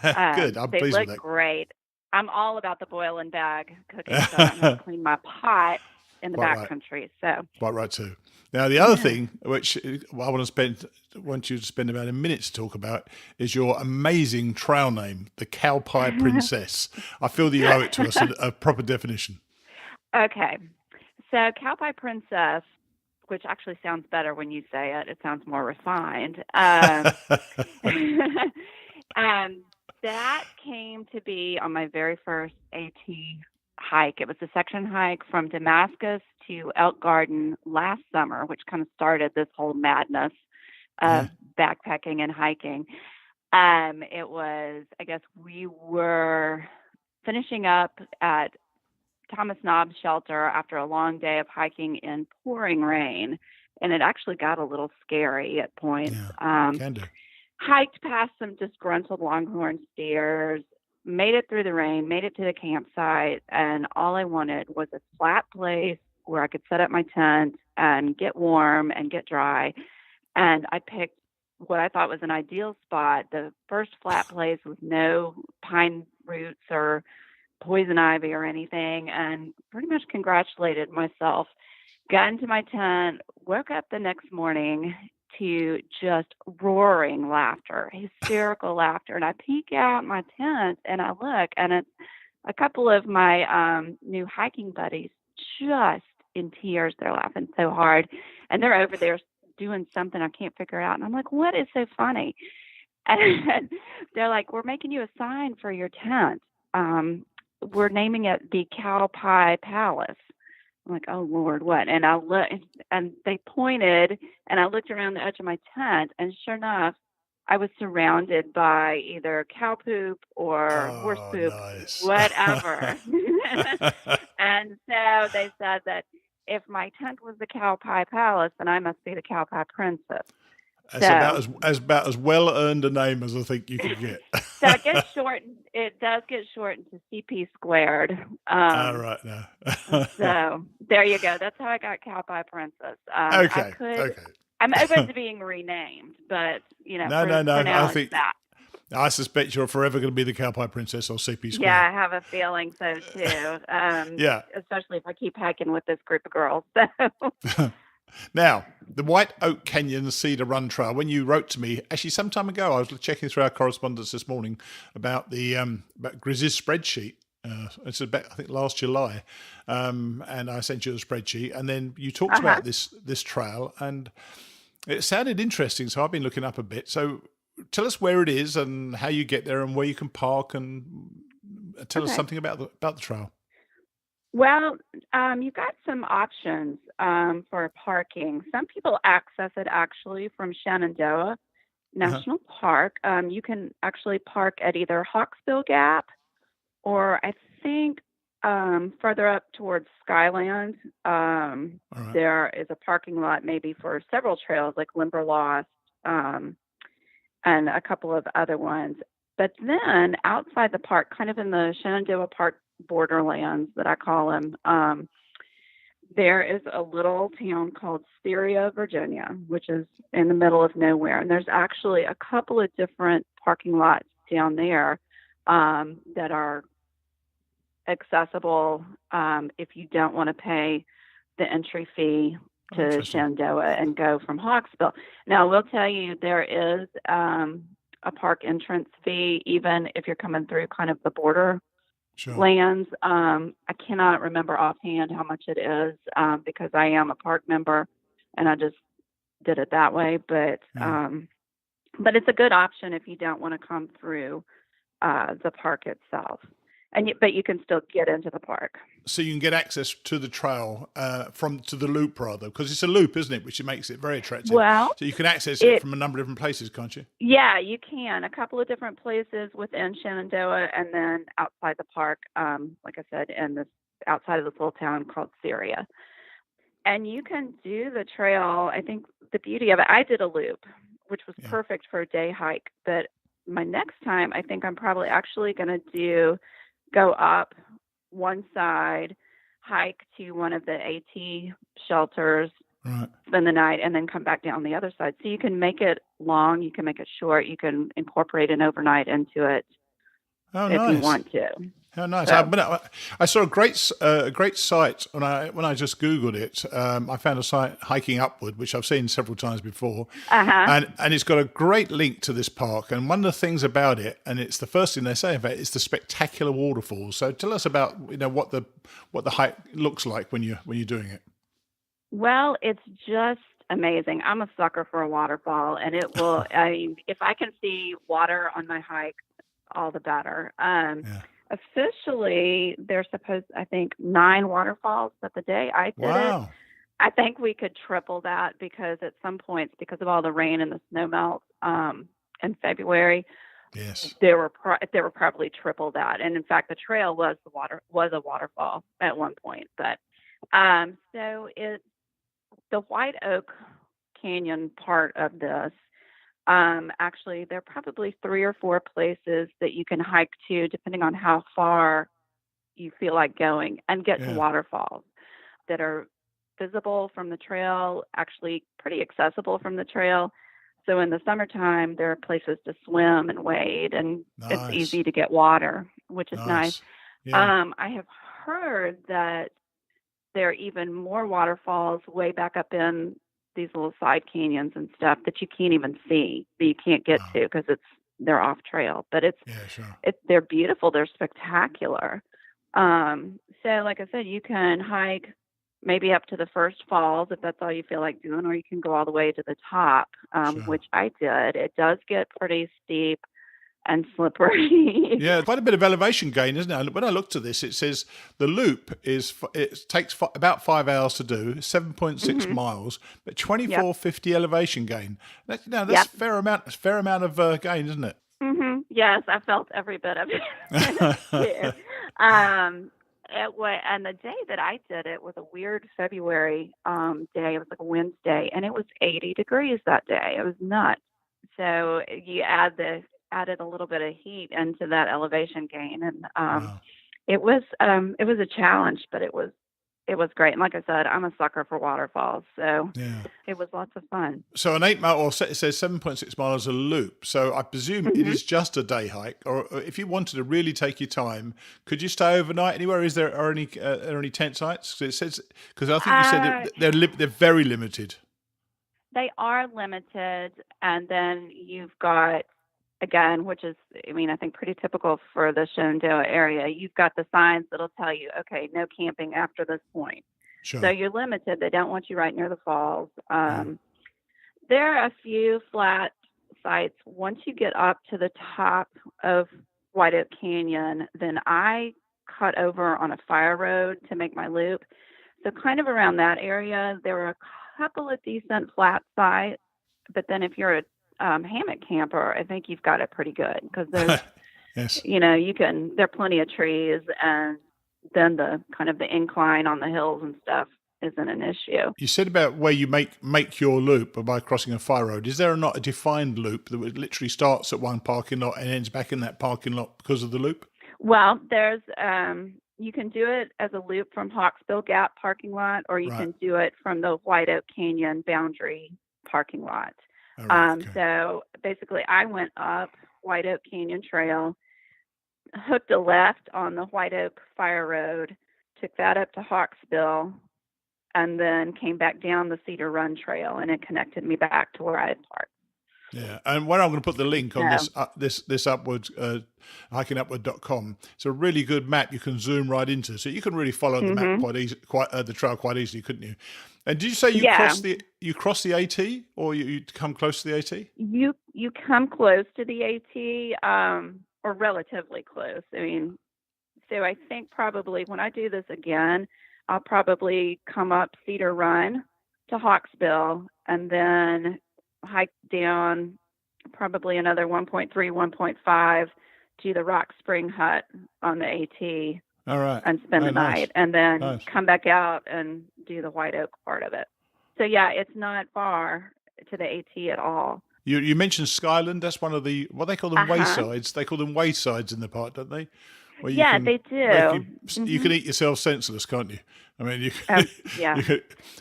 Good. I'm pleased with that. They look great. I'm all about the boil and bag cooking, so I'm going to clean my pot in the backcountry. So quite right too. Now, the other thing, which I want you to spend about a minute to talk about, is your amazing trail name, the Cowpie Princess. I feel that you owe it to us a proper definition. Okay. So Cowpie Princess, which actually sounds better when you say it. It sounds more refined. That came to be on my very first AT hike. It was a section hike from Damascus to Elk Garden last summer, which kind of started this whole madness of backpacking and hiking. It was, I guess we were finishing up at Thomas Nobb's shelter after a long day of hiking in pouring rain, and it actually got a little scary at points. Can do. Hiked past some disgruntled longhorn steers, made it through the rain, made it to the campsite, and all I wanted was a flat place where I could set up my tent and get warm and get dry. And I picked what I thought was an ideal spot, the first flat place with no pine roots or poison ivy or anything, and pretty much congratulated myself. Got into my tent, woke up the next morning to just roaring laughter, hysterical laughter. And I peek out my tent and I look, and it's a couple of my new hiking buddies just in tears. They're laughing so hard, and they're over there doing something I can't figure out. And I'm like, what is so funny? And they're like, we're making you a sign for your tent. We're naming it the Cow Pie Palace. I'm like, oh Lord, what? And I look, and they pointed, and I looked around the edge of my tent, and sure enough, I was surrounded by either cow poop or horse poop, nice. whatever. And so they said that if my tent was the Cow Pie Palace, then I must be the Cow Pie Princess. That's about as well earned a name as I think you could get. So it gets shortened. It does get shortened to CP squared. Right now. So there you go. That's how I got Cow Pie Princess. Okay. I'm open to being renamed, but No. now I think that. I suspect you're forever going to be the Cow Pie Princess or CP Square. Yeah, I have a feeling so too. Yeah. Especially if I keep hiking with this group of girls. So. Now, the White Oak Canyon Cedar Run Trail, when you wrote to me, actually some time ago, I was checking through our correspondence this morning about the about Grizz's spreadsheet. It's about, I think, last July. And I sent you the spreadsheet. And then you talked about this trail, and it sounded interesting. So I've been looking up a bit. So tell us where it is and how you get there and where you can park, and tell us something about the trail. Well, you've got some options for parking. Some people access it actually from Shenandoah National Park. You can actually park at either Hawksbill Gap, or I think further up towards Skyland. There is a parking lot maybe for several trails like Limberlost and a couple of other ones. But then outside the park, kind of in the Shenandoah Park borderlands that I call them, there is a little town called Styria, Virginia, which is in the middle of nowhere. And there's actually a couple of different parking lots down there that are accessible if you don't want to pay the entry fee to Shenandoah and go from Hawksbill. Now, I will tell you, there is a park entrance fee, even if you're coming through kind of the border lands. I cannot remember offhand how much it is because I am a park member and I just did it that way. But it's a good option if you don't want to come through the park itself. But you can still get into the park. So you can get access to the trail to the loop, rather, because it's a loop, isn't it? Which makes it very attractive. Well, so you can access it from a number of different places, can't you? Yeah, you can. A couple of different places within Shenandoah, and then outside the park, like I said, outside of this little town called Styria. And you can do the trail. I think the beauty of it, I did a loop, which was perfect for a day hike. But my next time, I think I'm probably actually going to go up one side, hike to one of the AT shelters, spend the night, and then come back down the other side. So you can make it long, you can make it short, you can incorporate an overnight into it if you want to. How nice! So, I saw a great site when I just Googled it. I found a site, Hiking Upward, which I've seen several times before, and it's got a great link to this park. And one of the things about it, and it's the first thing they say about it, is the spectacular waterfalls. So tell us about what the hike looks like when you're doing it. Well, it's just amazing. I'm a sucker for a waterfall, and it will. I mean, if I can see water on my hike, all the better. Officially, there's supposed, I think, 9 waterfalls, but the day I did it, I think we could triple that because at some points, because of all the rain and the snow melt in February, there were probably triple that. And in fact, the trail was a waterfall at one point. But so the White Oak Canyon part of this Actually, there are probably 3 or 4 places that you can hike to, depending on how far you feel like going, and get to Yeah. waterfalls that are visible from the trail, actually pretty accessible from the trail. So in the summertime, there are places to swim and wade, and it's Nice. easy to get water, which is nice. Nice. Yeah. I have heard that there are even more waterfalls way back up in these little side canyons and stuff that you can't even see, that you can't get Wow. to because they're off trail. But Yeah, sure. they're beautiful. They're spectacular. So like I said, you can hike maybe up to the first falls if that's all you feel like doing, or you can go all the way to the top, Sure. which I did. It does get pretty steep and slippery. Yeah, quite a bit of elevation gain, isn't it? When I looked at this, it says the loop takes about 5 hours to do, 7.6 miles, but 2450 elevation gain. That's a fair amount of gain, isn't it? Yes, I felt every bit of it too. And the day that I did it was a weird February day. It was like a Wednesday, and it was 80 degrees that day. It was nuts. So you added a little bit of heat into that elevation gain, and Wow. it was a challenge, but it was great. And like I said, I'm a sucker for waterfalls, so Yeah. it was lots of fun. So an 8 mile, or it says 7.6 miles a loop. So I presume it is just a day hike, or if you wanted to really take your time, could you stay overnight anywhere? Are any tent sites? 'Cause it says, because I think you said they're very limited. They are limited, and then you've got, again, which is, I think pretty typical for the Shenandoah area, you've got the signs that'll tell you, okay, no camping after this point. Sure. So you're limited. They don't want you right near the falls. There are a few flat sites. Once you get up to the top of White Oak Canyon, then I cut over on a fire road to make my loop. So kind of around that area, there were a couple of decent flat sites. But then if you're a hammock camper, I think you've got it pretty good, because there's, Yes. there are plenty of trees, and then the kind of the incline on the hills and stuff isn't an issue. You said about where you make your loop by crossing a fire road. Is there not a defined loop that literally starts at one parking lot and ends back in that parking lot because of the loop? Well, there's you can do it as a loop from Hawksbill Gap parking lot, or you can do it from the White Oak Canyon boundary parking lot. Okay. So basically, I went up White Oak Canyon Trail, hooked a left on the White Oak Fire Road, took that up to Hawksbill, and then came back down the Cedar Run Trail, and it connected me back to where I had parked. Yeah, and where I'm going to put the link on this upward hikingupward.com. It's a really good map you can zoom right into, so you can really follow the map the trail quite easily, couldn't you? And did you say you cross the AT, or you come close to the AT? You come close to the AT, or relatively close. So I think probably when I do this again, I'll probably come up Cedar Run to Hawksbill, and then hike down probably another 1.3, 1.5 to the Rock Spring Hut on the AT. All right. And spend the night, and then come back out and do the White Oak part of it. So yeah, it's not far to the AT at all. You mentioned Skyland. That's one of the, what they call them, waysides. They call them waysides in the park, don't they? Where they do. You can eat yourself senseless, can't you? You yeah.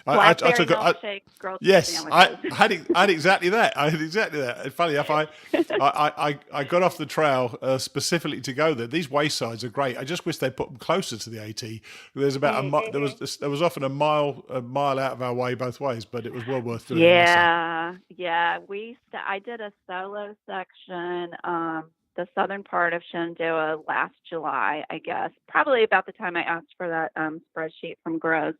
I took milkshake, grilled sandwiches. I had exactly that. Funny enough, I got off the trail specifically to go there. These waysides are great. I just wish they put them closer to the AT. There's about there was often a mile out of our way both ways, but it was well worth doing. Yeah. I did a solo section. The southern part of Shenandoah last July, I guess, probably about the time I asked for that spreadsheet from Groves,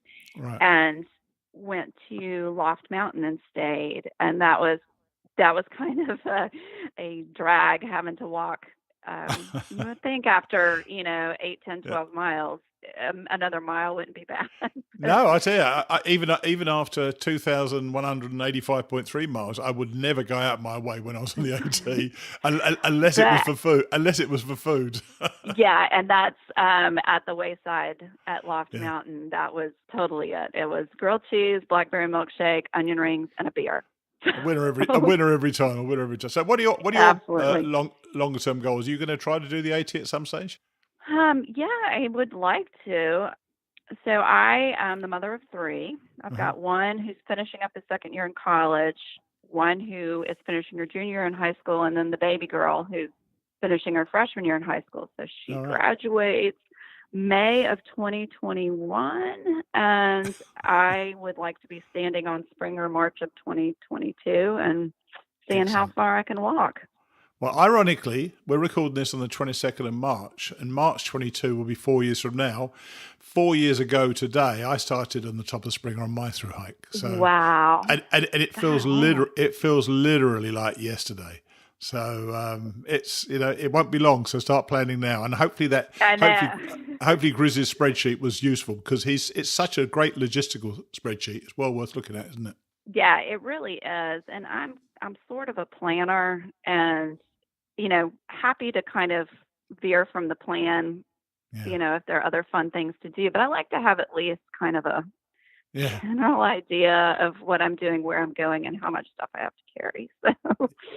and went to Loft Mountain and stayed. And that was kind of a drag, having to walk. You would think after 8, 10, 12 miles, another mile wouldn't be bad. No, I tell you, even after 2,185.3 miles, I would never go out my way when I was on the AT, unless it was for food. Unless it was for food. Yeah, and that's at the wayside at Loft Mountain. That was totally it. It was grilled cheese, blackberry milkshake, onion rings, and a beer. A winner every time. A winner every time. So, what are your longer term goals? Are you going to try to do the AT at some stage? Yeah, I would like to. So I am the mother of 3. I've got one who's finishing up his second year in college, one who is finishing her junior year in high school, and then the baby girl who's finishing her freshman year in high school. So she graduates May of 2021, and I would like to be standing on spring or March of 2022 and seeing how far I can walk. Well, ironically, we're recording this on the 22nd of March, and March 22 will be 4 years from now. 4 years ago today, I started on the top of Springer on my through hike. So, wow! And it feels literally like yesterday. So it's it won't be long. So start planning now, and hopefully Grizz's spreadsheet was useful because it's such a great logistical spreadsheet. It's well worth looking at, isn't it? Yeah, it really is, and I'm sort of a planner, and happy to kind of veer from the plan, if there are other fun things to do. But I like to have at least kind of a general idea of what I'm doing, where I'm going, and how much stuff I have to carry. So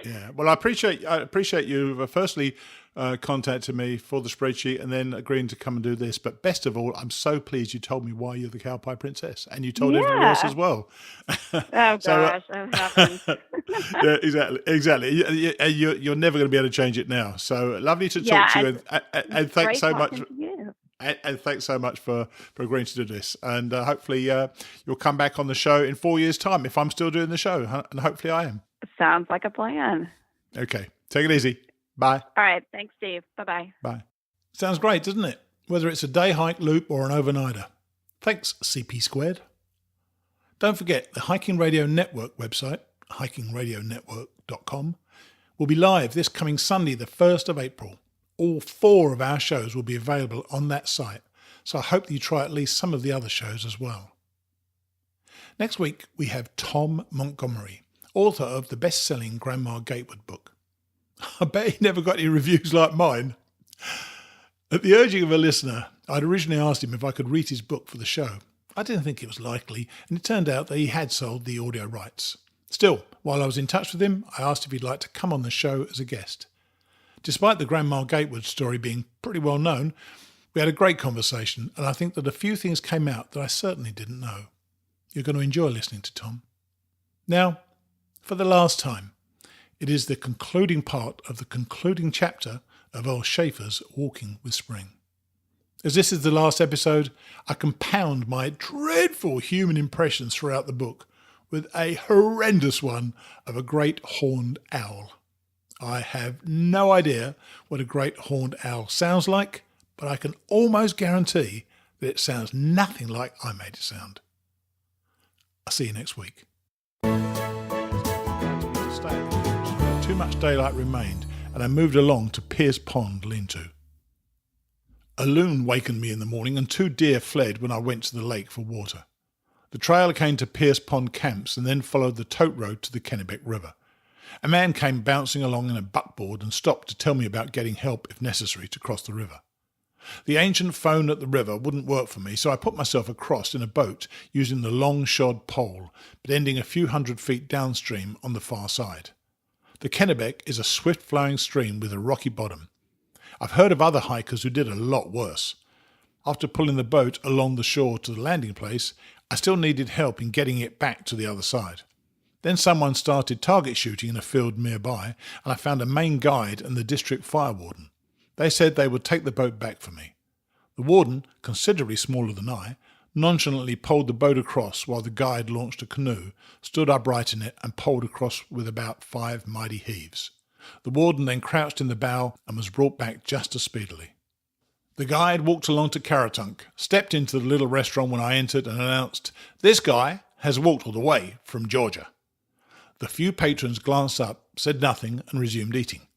yeah, well, I appreciate you firstly contacting me for the spreadsheet and then agreeing to come and do this. But best of all, I'm so pleased you told me why you're the cow pie princess, and you told everyone else as well. Oh gosh, that happened. Yeah, exactly. You're never going to be able to change it now. So lovely to talk to you, and thanks so much. And thanks so much for agreeing to do this. And hopefully you'll come back on the show in 4 years' time if I'm still doing the show. And hopefully I am. Sounds like a plan. Okay. Take it easy. Bye. All right. Thanks, Steve. Bye-bye. Bye. Sounds great, doesn't it? Whether it's a day hike, loop, or an overnighter. Thanks, CP Squared. Don't forget, the Hiking Radio Network website, hikingradionetwork.com, will be live this coming Sunday, the 1st of April. All 4 of our shows will be available on that site, so I hope that you try at least some of the other shows as well. Next week, we have Tom Montgomery, author of the best-selling Grandma Gatewood book. I bet he never got any reviews like mine. At the urging of a listener, I'd originally asked him if I could read his book for the show. I didn't think it was likely, and it turned out that he had sold the audio rights. Still, while I was in touch with him, I asked if he'd like to come on the show as a guest. Despite the Grandma Gatewood story being pretty well known, we had a great conversation, and I think that a few things came out that I certainly didn't know. You're going to enjoy listening to Tom. Now, for the last time, it is the concluding part of the concluding chapter of Earl Schaefer's Walking with Spring. As this is the last episode, I compound my dreadful human impressions throughout the book with a horrendous one of a great horned owl. I have no idea what a great horned owl sounds like, but I can almost guarantee that it sounds nothing like I made it sound. I'll see you next week. Too much daylight remained, and I moved along to Pierce Pond lean-to. A loon wakened me in the morning, and 2 deer fled when I went to the lake for water. The trail came to Pierce Pond camps and then followed the tote road to the Kennebec River. A man came bouncing along in a buckboard and stopped to tell me about getting help if necessary to cross the river. The ancient phone at the river wouldn't work for me, so I put myself across in a boat using the long shod pole, but ending a few hundred feet downstream on the far side. The Kennebec is a swift-flowing stream with a rocky bottom. I've heard of other hikers who did a lot worse. After pulling the boat along the shore to the landing place, I still needed help in getting it back to the other side. Then someone started target shooting in a field nearby, and I found a Maine guide and the district fire warden. They said they would take the boat back for me. The warden, considerably smaller than I, nonchalantly poled the boat across while the guide launched a canoe, stood upright in it, and poled across with about 5 mighty heaves. The warden then crouched in the bow and was brought back just as speedily. The guide walked along to Caratunk, stepped into the little restaurant when I entered, and announced, "This guy has walked all the way from Georgia." The few patrons glanced up, said nothing, and resumed eating.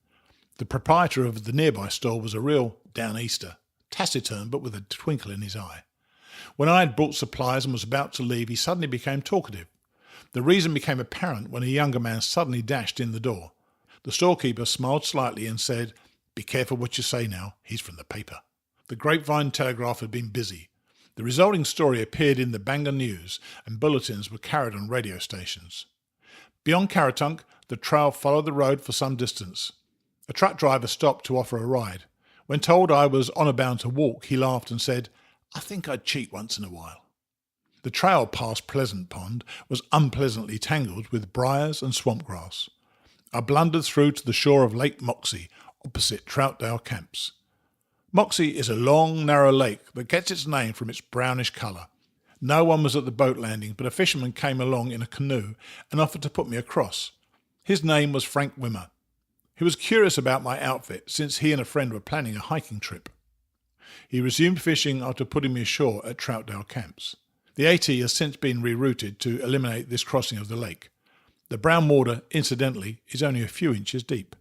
The proprietor of the nearby stall was a real down-easter, taciturn but with a twinkle in his eye. When I had brought supplies and was about to leave, he suddenly became talkative. The reason became apparent when a younger man suddenly dashed in the door. The storekeeper smiled slightly and said, "Be careful what you say now, he's from the paper." The Grapevine Telegraph had been busy. The resulting story appeared in the Bangor News, and bulletins were carried on radio stations. Beyond Caratunk, the trail followed the road for some distance. A truck driver stopped to offer a ride. When told I was honour bound to walk, he laughed and said, "I think I'd cheat once in a while." The trail past Pleasant Pond was unpleasantly tangled with briars and swamp grass. I blundered through to the shore of Lake Moxie, opposite Troutdale Camps. Moxie is a long, narrow lake that gets its name from its brownish colour. No one was at the boat landing, but a fisherman came along in a canoe and offered to put me across. His name was Frank Wimmer. He was curious about my outfit, since he and a friend were planning a hiking trip. He resumed fishing after putting me ashore at Troutdale Camps. The AT has since been rerouted to eliminate this crossing of the lake. The brown water, incidentally, is only a few inches deep.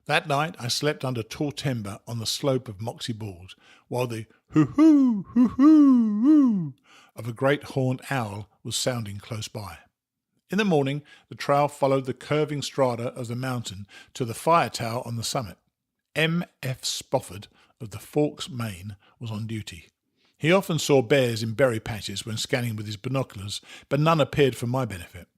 That night I slept under tall timber on the slope of Moxie Balls, while the hoo-hoo, hoo-hoo, hoo of a great horned owl was sounding close by. In the morning, the trail followed the curving strata of the mountain to the fire tower on the summit. M.F. Spofford of the Forks, Maine, was on duty. He often saw bears in berry patches when scanning with his binoculars, but none appeared for my benefit.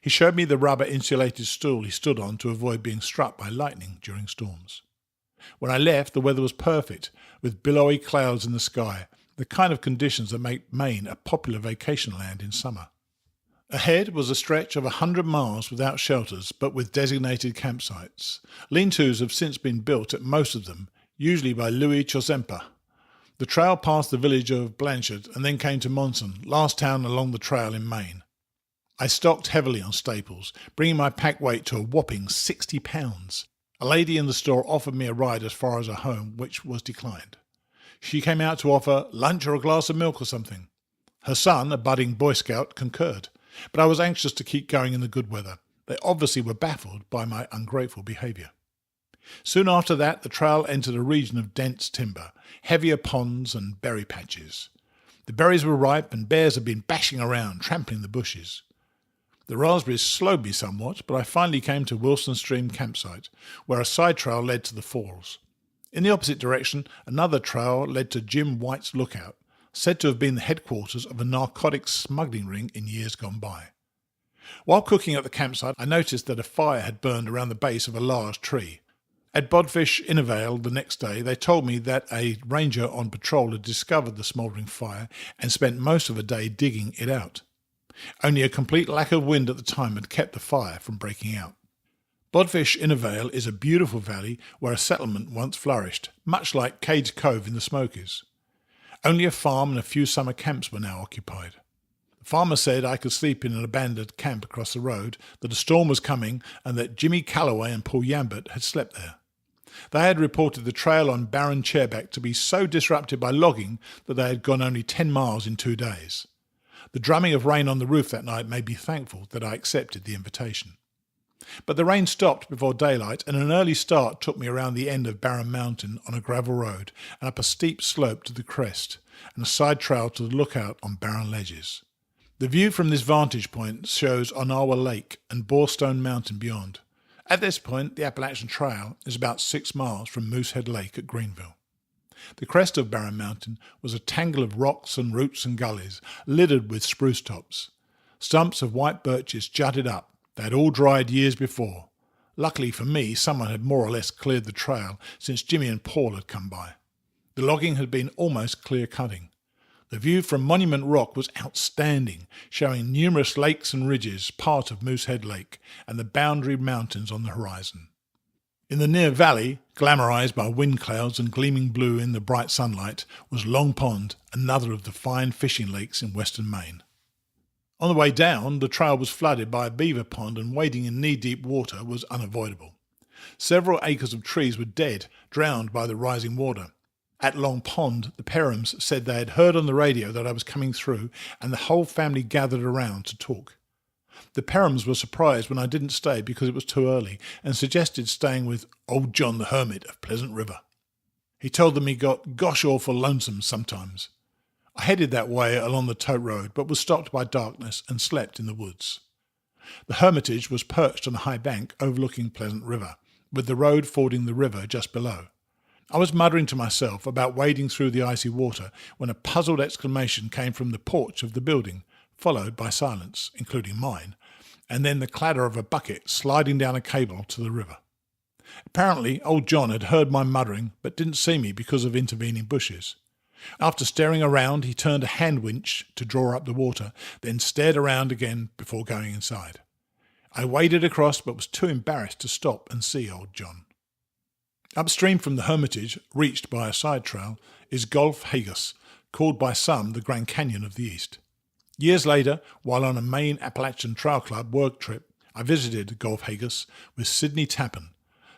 He showed me the rubber-insulated stool he stood on to avoid being struck by lightning during storms. When I left, the weather was perfect, with billowy clouds in the sky, the kind of conditions that make Maine a popular vacation land in summer. Ahead was a stretch of 100 miles without shelters, but with designated campsites. Lean-tos have since been built at most of them, usually by Louis Chozempa. The trail passed the village of Blanchard and then came to Monson, last town along the trail in Maine. I stocked heavily on staples, bringing my pack weight to a whopping 60 pounds. A lady in the store offered me a ride as far as her home, which was declined. She came out to offer lunch or a glass of milk or something. Her son, a budding Boy Scout, concurred, but I was anxious to keep going in the good weather. They obviously were baffled by my ungrateful behaviour. Soon after that, the trail entered a region of dense timber, heavier ponds and berry patches. The berries were ripe and bears had been bashing around, trampling the bushes. The raspberries slowed me somewhat, but I finally came to Wilson Stream campsite, where a side trail led to the falls. In the opposite direction, another trail led to Jim White's Lookout, said to have been the headquarters of a narcotics smuggling ring in years gone by. While cooking at the campsite, I noticed that a fire had burned around the base of a large tree. At Bodfish Innervale the next day, they told me that a ranger on patrol had discovered the smouldering fire and spent most of the day digging it out. Only a complete lack of wind at the time had kept the fire from breaking out. Bodfish Innervale is a beautiful valley where a settlement once flourished, much like Cades Cove in the Smokies. Only a farm and a few summer camps were now occupied. The farmer said I could sleep in an abandoned camp across the road, that a storm was coming, and that Jimmy Calloway and Paul Yambert had slept there. They had reported the trail on Barren Chairback to be so disrupted by logging that they had gone only 10 miles in 2 days. The drumming of rain on the roof that night made me thankful that I accepted the invitation. But the rain stopped before daylight, and an early start took me around the end of Barren Mountain on a gravel road and up a steep slope to the crest, and a side trail to the lookout on barren ledges. The view from this vantage point shows Onawa Lake and Borestone Mountain beyond. At this point, the Appalachian Trail is about 6 miles from Moosehead Lake at Greenville. The crest of Barren Mountain was a tangle of rocks and roots and gullies, littered with spruce tops. Stumps of white birches jutted up. They had all dried years before. Luckily for me, someone had more or less cleared the trail since Jimmy and Paul had come by. The logging had been almost clear-cutting. The view from Monument Rock was outstanding, showing numerous lakes and ridges, part of Moosehead Lake, and the boundary mountains on the horizon. In the near valley, glamorized by wind clouds and gleaming blue in the bright sunlight, was Long Pond, another of the fine fishing lakes in western Maine. On the way down, the trail was flooded by a beaver pond, and wading in knee-deep water was unavoidable. Several acres of trees were dead, drowned by the rising water. At Long Pond, the Perhams said they had heard on the radio that I was coming through, and the whole family gathered around to talk. The Perhams were surprised when I didn't stay because it was too early, and suggested staying with old John the Hermit of Pleasant River. He told them he got gosh awful lonesome sometimes. I headed that way along the tote road, but was stopped by darkness and slept in the woods. The Hermitage was perched on a high bank overlooking Pleasant River, with the road fording the river just below. I was muttering to myself about wading through the icy water when a puzzled exclamation came from the porch of the building, followed by silence, including mine, and then the clatter of a bucket sliding down a cable to the river. Apparently, old John had heard my muttering but didn't see me because of intervening bushes. After staring around, he turned a hand winch to draw up the water, then stared around again before going inside. I waded across but was too embarrassed to stop and see old John. Upstream from the Hermitage, reached by a side trail, is Gulf Hagus, called by some the Grand Canyon of the East. Years later, while on a Maine Appalachian Trail Club work trip, I visited Gulf Hagus with Sidney Tappan.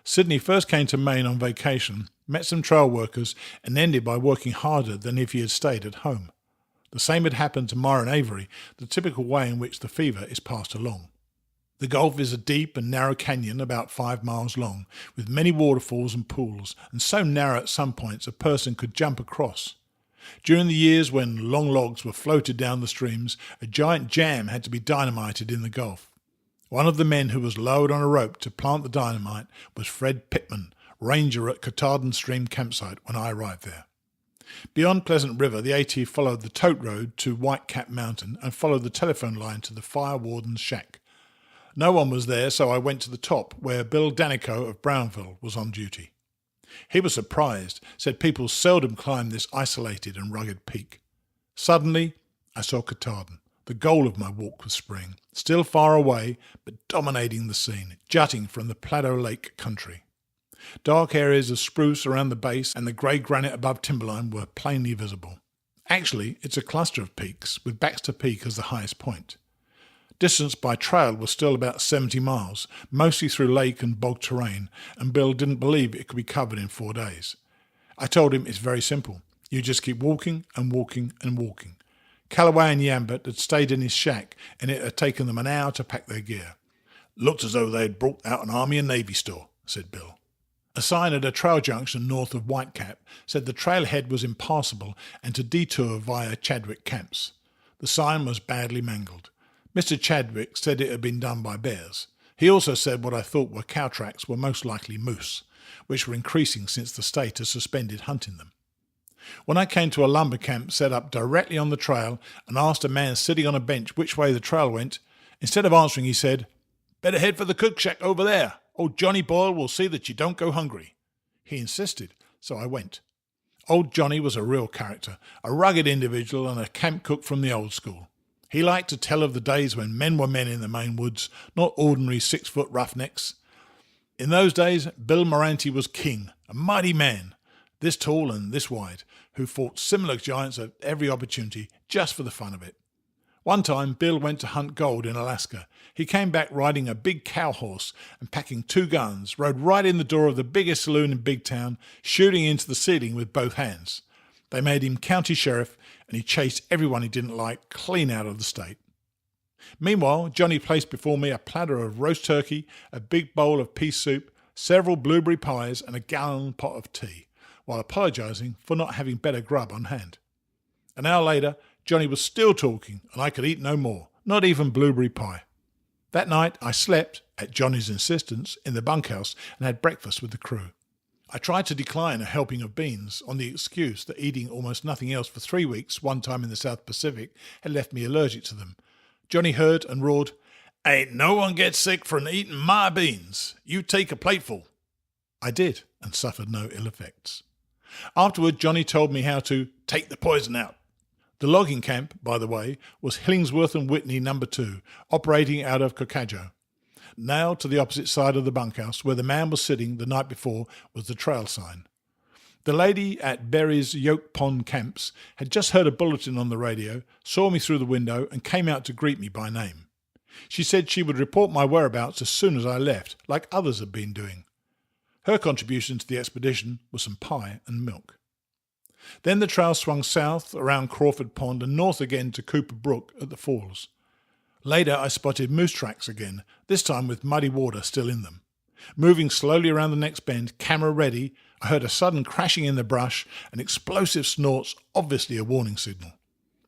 Sidney first came to Maine on vacation, met some trail workers, and ended by working harder than if he had stayed at home. The same had happened to Myron Avery, the typical way in which the fever is passed along. The Gulf is a deep and narrow canyon about 5 miles long, with many waterfalls and pools, and so narrow at some points a person could jump across. During the years when long logs were floated down the streams, a giant jam had to be dynamited in the Gulf. One of the men who was lowered on a rope to plant the dynamite was Fred Pittman, ranger at Katahdin Stream campsite when I arrived there. Beyond Pleasant River, the AT followed the tote road to Whitecap Mountain and followed the telephone line to the fire warden's shack. No one was there, so I went to the top, where Bill Danico of Brownville was on duty. He was surprised, said people seldom climbed this isolated and rugged peak. Suddenly, I saw Katahdin, the goal of my walk with spring, still far away, but dominating the scene, jutting from the Plateau Lake country. Dark areas of spruce around the base and the grey granite above timberline were plainly visible. Actually, it's a cluster of peaks, with Baxter Peak as the highest point. Distance by trail was still about 70 miles, mostly through lake and bog terrain, and Bill didn't believe it could be covered in 4 days. I told him it's very simple. You just keep walking and walking and walking. Callaway and Yambert had stayed in his shack, and it had taken them an hour to pack their gear. Looked as though they had brought out an Army and Navy store, said Bill. A sign at a trail junction north of Whitecap said the trailhead was impassable and to detour via Chadwick Camps. The sign was badly mangled. Mr. Chadwick said it had been done by bears. He also said what I thought were cow tracks were most likely moose, which were increasing since the state has suspended hunting them. When I came to a lumber camp set up directly on the trail and asked a man sitting on a bench which way the trail went, instead of answering he said, "Better head for the cook shack over there. Old Johnny Boyle will see that you don't go hungry." He insisted, so I went. Old Johnny was a real character, a rugged individual and a camp cook from the old school. He liked to tell of the days when men were men in the Maine woods, not ordinary 6-foot roughnecks. In those days, Bill Moranti was king, a mighty man, this tall and this wide, who fought similar giants at every opportunity just for the fun of it. One time, Bill went to hunt gold in Alaska. He came back riding a big cow horse and packing 2 guns, rode right in the door of the biggest saloon in Big Town, shooting into the ceiling with both hands. They made him county sheriff, and he chased everyone he didn't like clean out of the state. Meanwhile, Johnny placed before me a platter of roast turkey, a big bowl of pea soup, several blueberry pies, and a gallon pot of tea, while apologising for not having better grub on hand. An hour later, Johnny was still talking, and I could eat no more, not even blueberry pie. That night, I slept, at Johnny's insistence, in the bunkhouse and had breakfast with the crew. I tried to decline a helping of beans on the excuse that eating almost nothing else for 3 weeks, one time in the South Pacific, had left me allergic to them. Johnny heard and roared, "Ain't no one gets sick from eating my beans. You take a plateful." I did, and suffered no ill effects. Afterward, Johnny told me how to take the poison out. The logging camp, by the way, was Hillingsworth and Whitney No. 2, operating out of Cocajo. Nailed to the opposite side of the bunkhouse, where the man was sitting the night before, was the trail sign. The lady at Berry's Yoke Pond Camps had just heard a bulletin on the radio, saw me through the window, and came out to greet me by name. She said she would report my whereabouts as soon as I left, like others had been doing. Her contribution to the expedition was some pie and milk. Then the trail swung south around Crawford Pond and north again to Cooper Brook at the falls. Later I spotted moose tracks again, this time with muddy water still in them. Moving slowly around the next bend, camera ready, I heard a sudden crashing in the brush and explosive snorts, obviously a warning signal.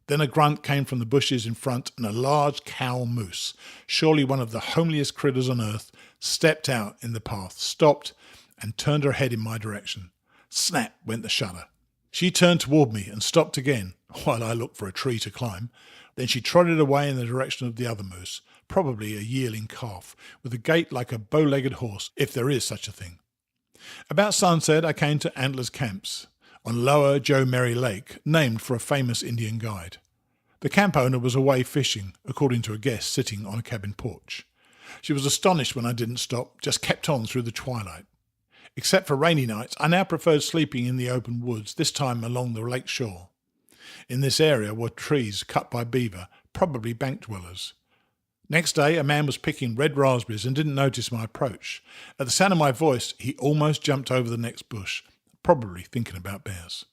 Then a grunt came from the bushes in front and a large cow moose, surely one of the homeliest critters on earth, stepped out in the path, stopped, and turned her head in my direction. Snap went the shutter. She turned toward me and stopped again, while I looked for a tree to climb. Then she trotted away in the direction of the other moose, probably a yearling calf, with a gait like a bow-legged horse, if there is such a thing. About sunset, I came to Antlers Camps on Lower Joe Merry Lake, named for a famous Indian guide. The camp owner was away fishing, according to a guest sitting on a cabin porch. She was astonished when I didn't stop, just kept on through the twilight. Except for rainy nights, I now preferred sleeping in the open woods, this time along the lake shore. In this area were trees cut by beaver, probably bank dwellers. Next day, a man was picking red raspberries and didn't notice my approach. At the sound of my voice, he almost jumped over the next bush, probably thinking about bears.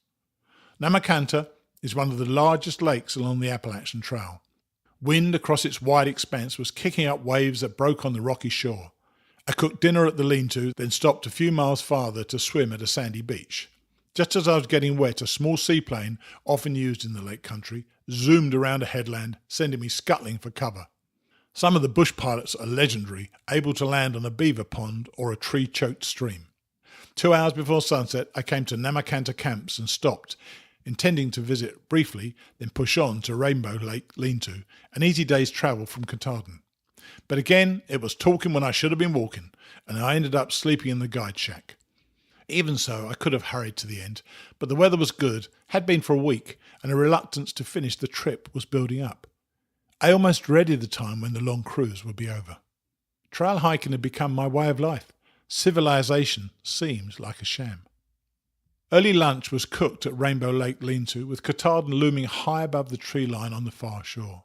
Namacanta is one of the largest lakes along the Appalachian Trail. Wind across its wide expanse was kicking up waves that broke on the rocky shore. I cooked dinner at the lean-to, then stopped a few miles farther to swim at a sandy beach. Just as I was getting wet, a small seaplane, often used in the lake country, zoomed around a headland, sending me scuttling for cover. Some of the bush pilots are legendary, able to land on a beaver pond or a tree-choked stream. 2 hours before sunset, I came to Namacanta Camps and stopped, intending to visit briefly, then push on to Rainbow Lake Lean-to, an easy day's travel from Katahdin. But again, it was talking when I should have been walking, and I ended up sleeping in the guide shack. Even so, I could have hurried to the end, but the weather was good, had been for a week, and a reluctance to finish the trip was building up. I almost dreaded the time when the long cruise would be over. Trail hiking had become my way of life. Civilization seems like a sham. Early lunch was cooked at Rainbow Lake Lean-to, with Katahdin looming high above the tree line on the far shore.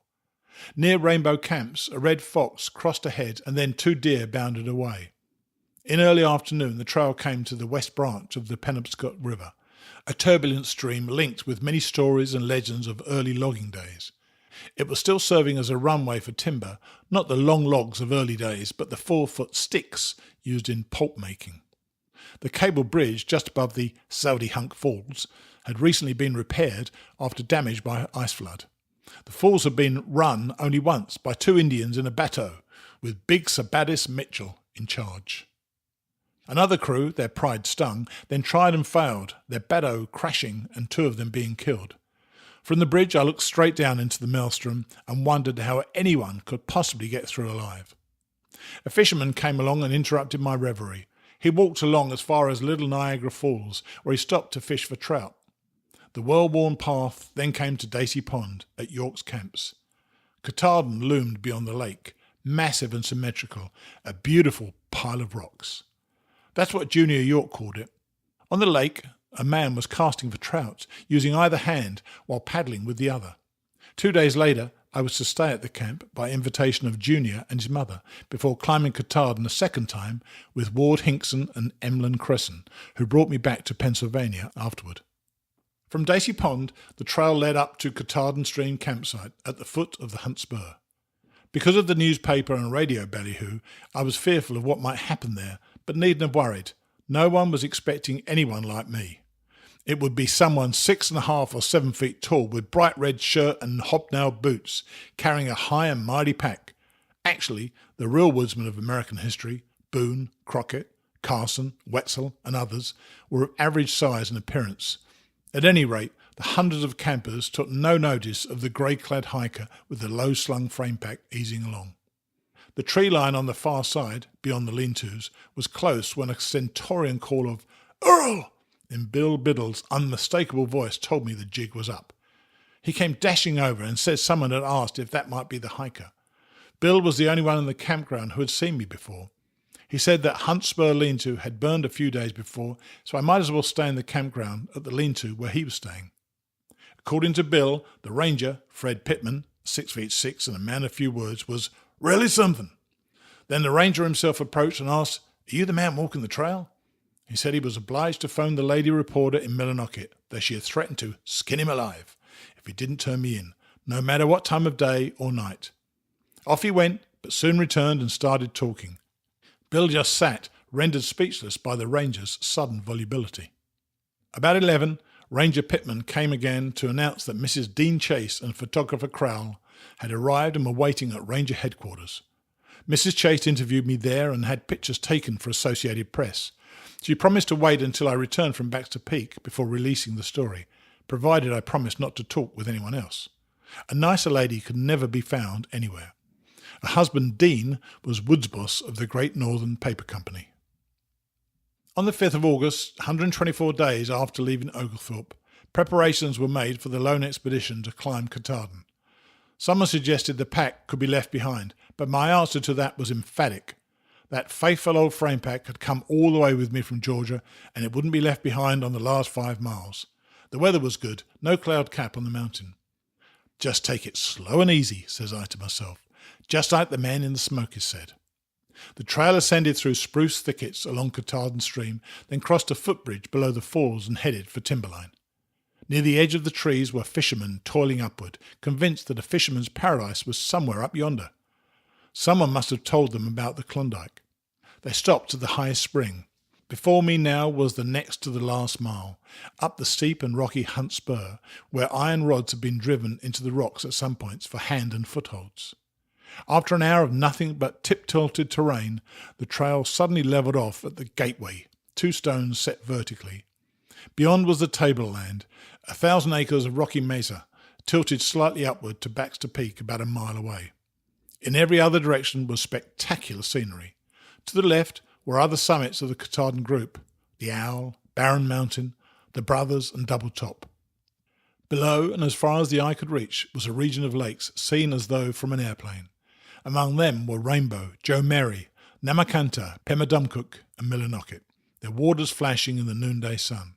Near Rainbow Camps, a red fox crossed ahead and then 2 deer bounded away. In early afternoon, the trail came to the west branch of the Penobscot River, a turbulent stream linked with many stories and legends of early logging days. It was still serving as a runway for timber, not the long logs of early days, but the 4-foot sticks used in pulp making. The cable bridge just above the Saudi Hunk Falls had recently been repaired after damage by ice flood. The falls had been run only once by 2 Indians in a bateau, with Big Sabadis Mitchell in charge. Another crew, their pride stung, then tried and failed, their bateau crashing and 2 of them being killed. From the bridge I looked straight down into the maelstrom and wondered how anyone could possibly get through alive. A fisherman came along and interrupted my reverie. He walked along as far as Little Niagara Falls, where he stopped to fish for trout. The well-worn path then came to Dacey Pond at York's Camps. Katahdin loomed beyond the lake, massive and symmetrical, a beautiful pile of rocks. That's what Junior York called it. On the lake, a man was casting for trout, using either hand while paddling with the other. 2 days later, I was to stay at the camp by invitation of Junior and his mother, before climbing Katahdin a second time with Ward Hinkson and Emlyn Cresson, who brought me back to Pennsylvania afterward. From Dacey Pond, the trail led up to Katahdin Stream campsite at the foot of the Hunt Spur. Because of the newspaper and radio ballyhoo, I was fearful of what might happen there, but needn't have worried. No one was expecting anyone like me. It would be someone 6.5 or 7 feet tall with bright red shirt and hobnailed boots, carrying a high and mighty pack. Actually, the real woodsmen of American history, Boone, Crockett, Carson, Wetzel, and others, were of average size and appearance. At any rate, the hundreds of campers took no notice of the grey-clad hiker with the low-slung frame pack easing along. The tree line on the far side, beyond the lean-tos, was close when a stentorian call of "Earl!" in Bill Biddle's unmistakable voice told me the jig was up. He came dashing over and said someone had asked if that might be the hiker. Bill was the only one in the campground who had seen me before. He said that Hunt Spur lean-to had burned a few days before, so I might as well stay in the campground at the lean-to where he was staying. According to Bill, the ranger, Fred Pittman, 6'6" and a man of few words, was really something. Then the ranger himself approached and asked, "Are you the man walking the trail?" He said he was obliged to phone the lady reporter in Millinocket, that she had threatened to skin him alive if he didn't turn me in, no matter what time of day or night. Off he went, but soon returned and started talking. Bill just sat, rendered speechless by the ranger's sudden volubility. About 11, Ranger Pittman came again to announce that Mrs. Dean Chase and photographer Crowell had arrived and were waiting at Ranger headquarters. Mrs. Chase interviewed me there and had pictures taken for Associated Press. She promised to wait until I returned from Baxter Peak before releasing the story, provided I promised not to talk with anyone else. A nicer lady could never be found anywhere. Her husband, Dean, was woods boss of the Great Northern Paper Company. On the 5th of August, 124 days after leaving Oglethorpe, preparations were made for the lone expedition to climb Katahdin. Someone suggested the pack could be left behind, but my answer to that was emphatic. That faithful old frame pack had come all the way with me from Georgia, and it wouldn't be left behind on the last 5 miles. The weather was good, no cloud cap on the mountain. Just take it slow and easy, says I to myself, just like the men in the Smokies said. The trail ascended through spruce thickets along Katahdin Stream, then crossed a footbridge below the falls and headed for timberline. Near the edge of the trees were fishermen toiling upward, convinced that a fisherman's paradise was somewhere up yonder. Someone must have told them about the Klondike. They stopped at the highest spring. Before me now was the next to the last mile, up the steep and rocky Hunt Spur, where iron rods had been driven into the rocks at some points for hand and footholds. After an hour of nothing but tip-tilted terrain, the trail suddenly levelled off at the gateway, 2 stones set vertically. Beyond was the tableland, 1,000 acres of rocky mesa, tilted slightly upward to Baxter Peak about a mile away. In every other direction was spectacular scenery. To the left were other summits of the Katahdin group, the Owl, Barren Mountain, the Brothers and Double Top. Below, and as far as the eye could reach, was a region of lakes seen as though from an airplane. Among them were Rainbow, Joe Mary, Namakanta, Pemadumcook and Millinocket, their waters flashing in the noonday sun.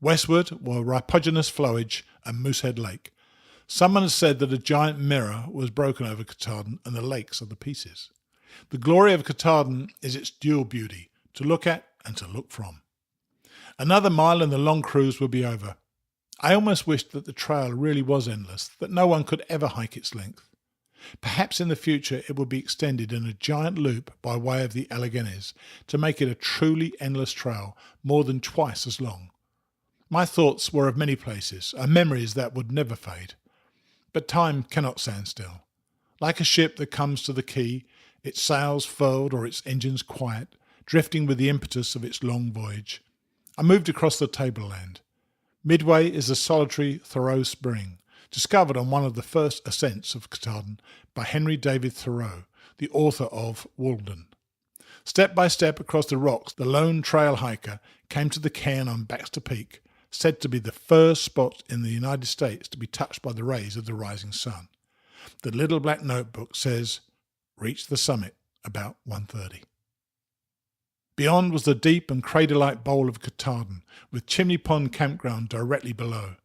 Westward were Ripogenous Flowage and Moosehead Lake. Someone has said that a giant mirror was broken over Katahdin and the lakes are the pieces. The glory of Katahdin is its dual beauty, to look at and to look from. Another mile and the long cruise would be over. I almost wished that the trail really was endless, that no one could ever hike its length. Perhaps in the future it would be extended in a giant loop by way of the Alleghenies to make it a truly endless trail, more than twice as long. My thoughts were of many places, and memories that would never fade. But time cannot stand still. Like a ship that comes to the quay, its sails furled or its engines quiet, drifting with the impetus of its long voyage, I moved across the tableland. Midway is a solitary Thoreau spring, discovered on one of the first ascents of Katahdin by Henry David Thoreau, the author of Walden. Step by step across the rocks, the lone trail hiker came to the cairn on Baxter Peak, said to be the first spot in the United States to be touched by the rays of the rising sun. The little black notebook says, reached the summit about 1:30. Beyond was the deep and crater-like bowl of Katahdin, with Chimney Pond Campground directly below.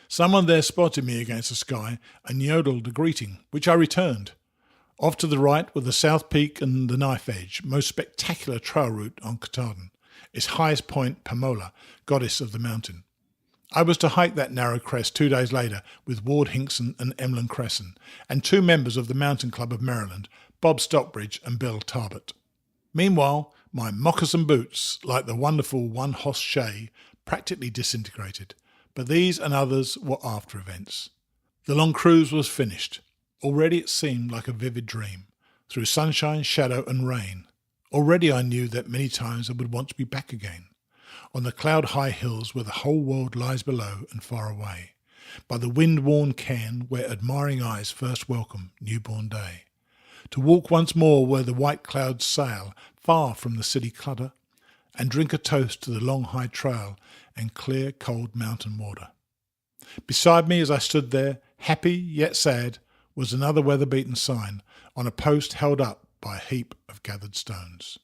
Someone there spotted me against the sky and yodeled a greeting, which I returned. Off to the right were the South Peak and the Knife Edge, most spectacular trail route on Katahdin, its highest point Pamola, goddess of the mountain. I was to hike that narrow crest 2 days later with Ward Hinkson and Emlyn Cresson, and 2 members of the Mountain Club of Maryland, Bob Stockbridge and Bill Tarbert. Meanwhile, my moccasin boots, like the wonderful one-hoss shay, practically disintegrated, but these and others were after events. The long cruise was finished. Already it seemed like a vivid dream, through sunshine, shadow and rain. Already I knew that many times I would want to be back again, on the cloud-high hills where the whole world lies below and far away, by the wind-worn cairn where admiring eyes first welcome newborn day, to walk once more where the white clouds sail, far from the city clutter, and drink a toast to the long high trail and clear cold mountain water. Beside me as I stood there, happy yet sad, was another weather-beaten sign on a post held up by a heap of gathered stones.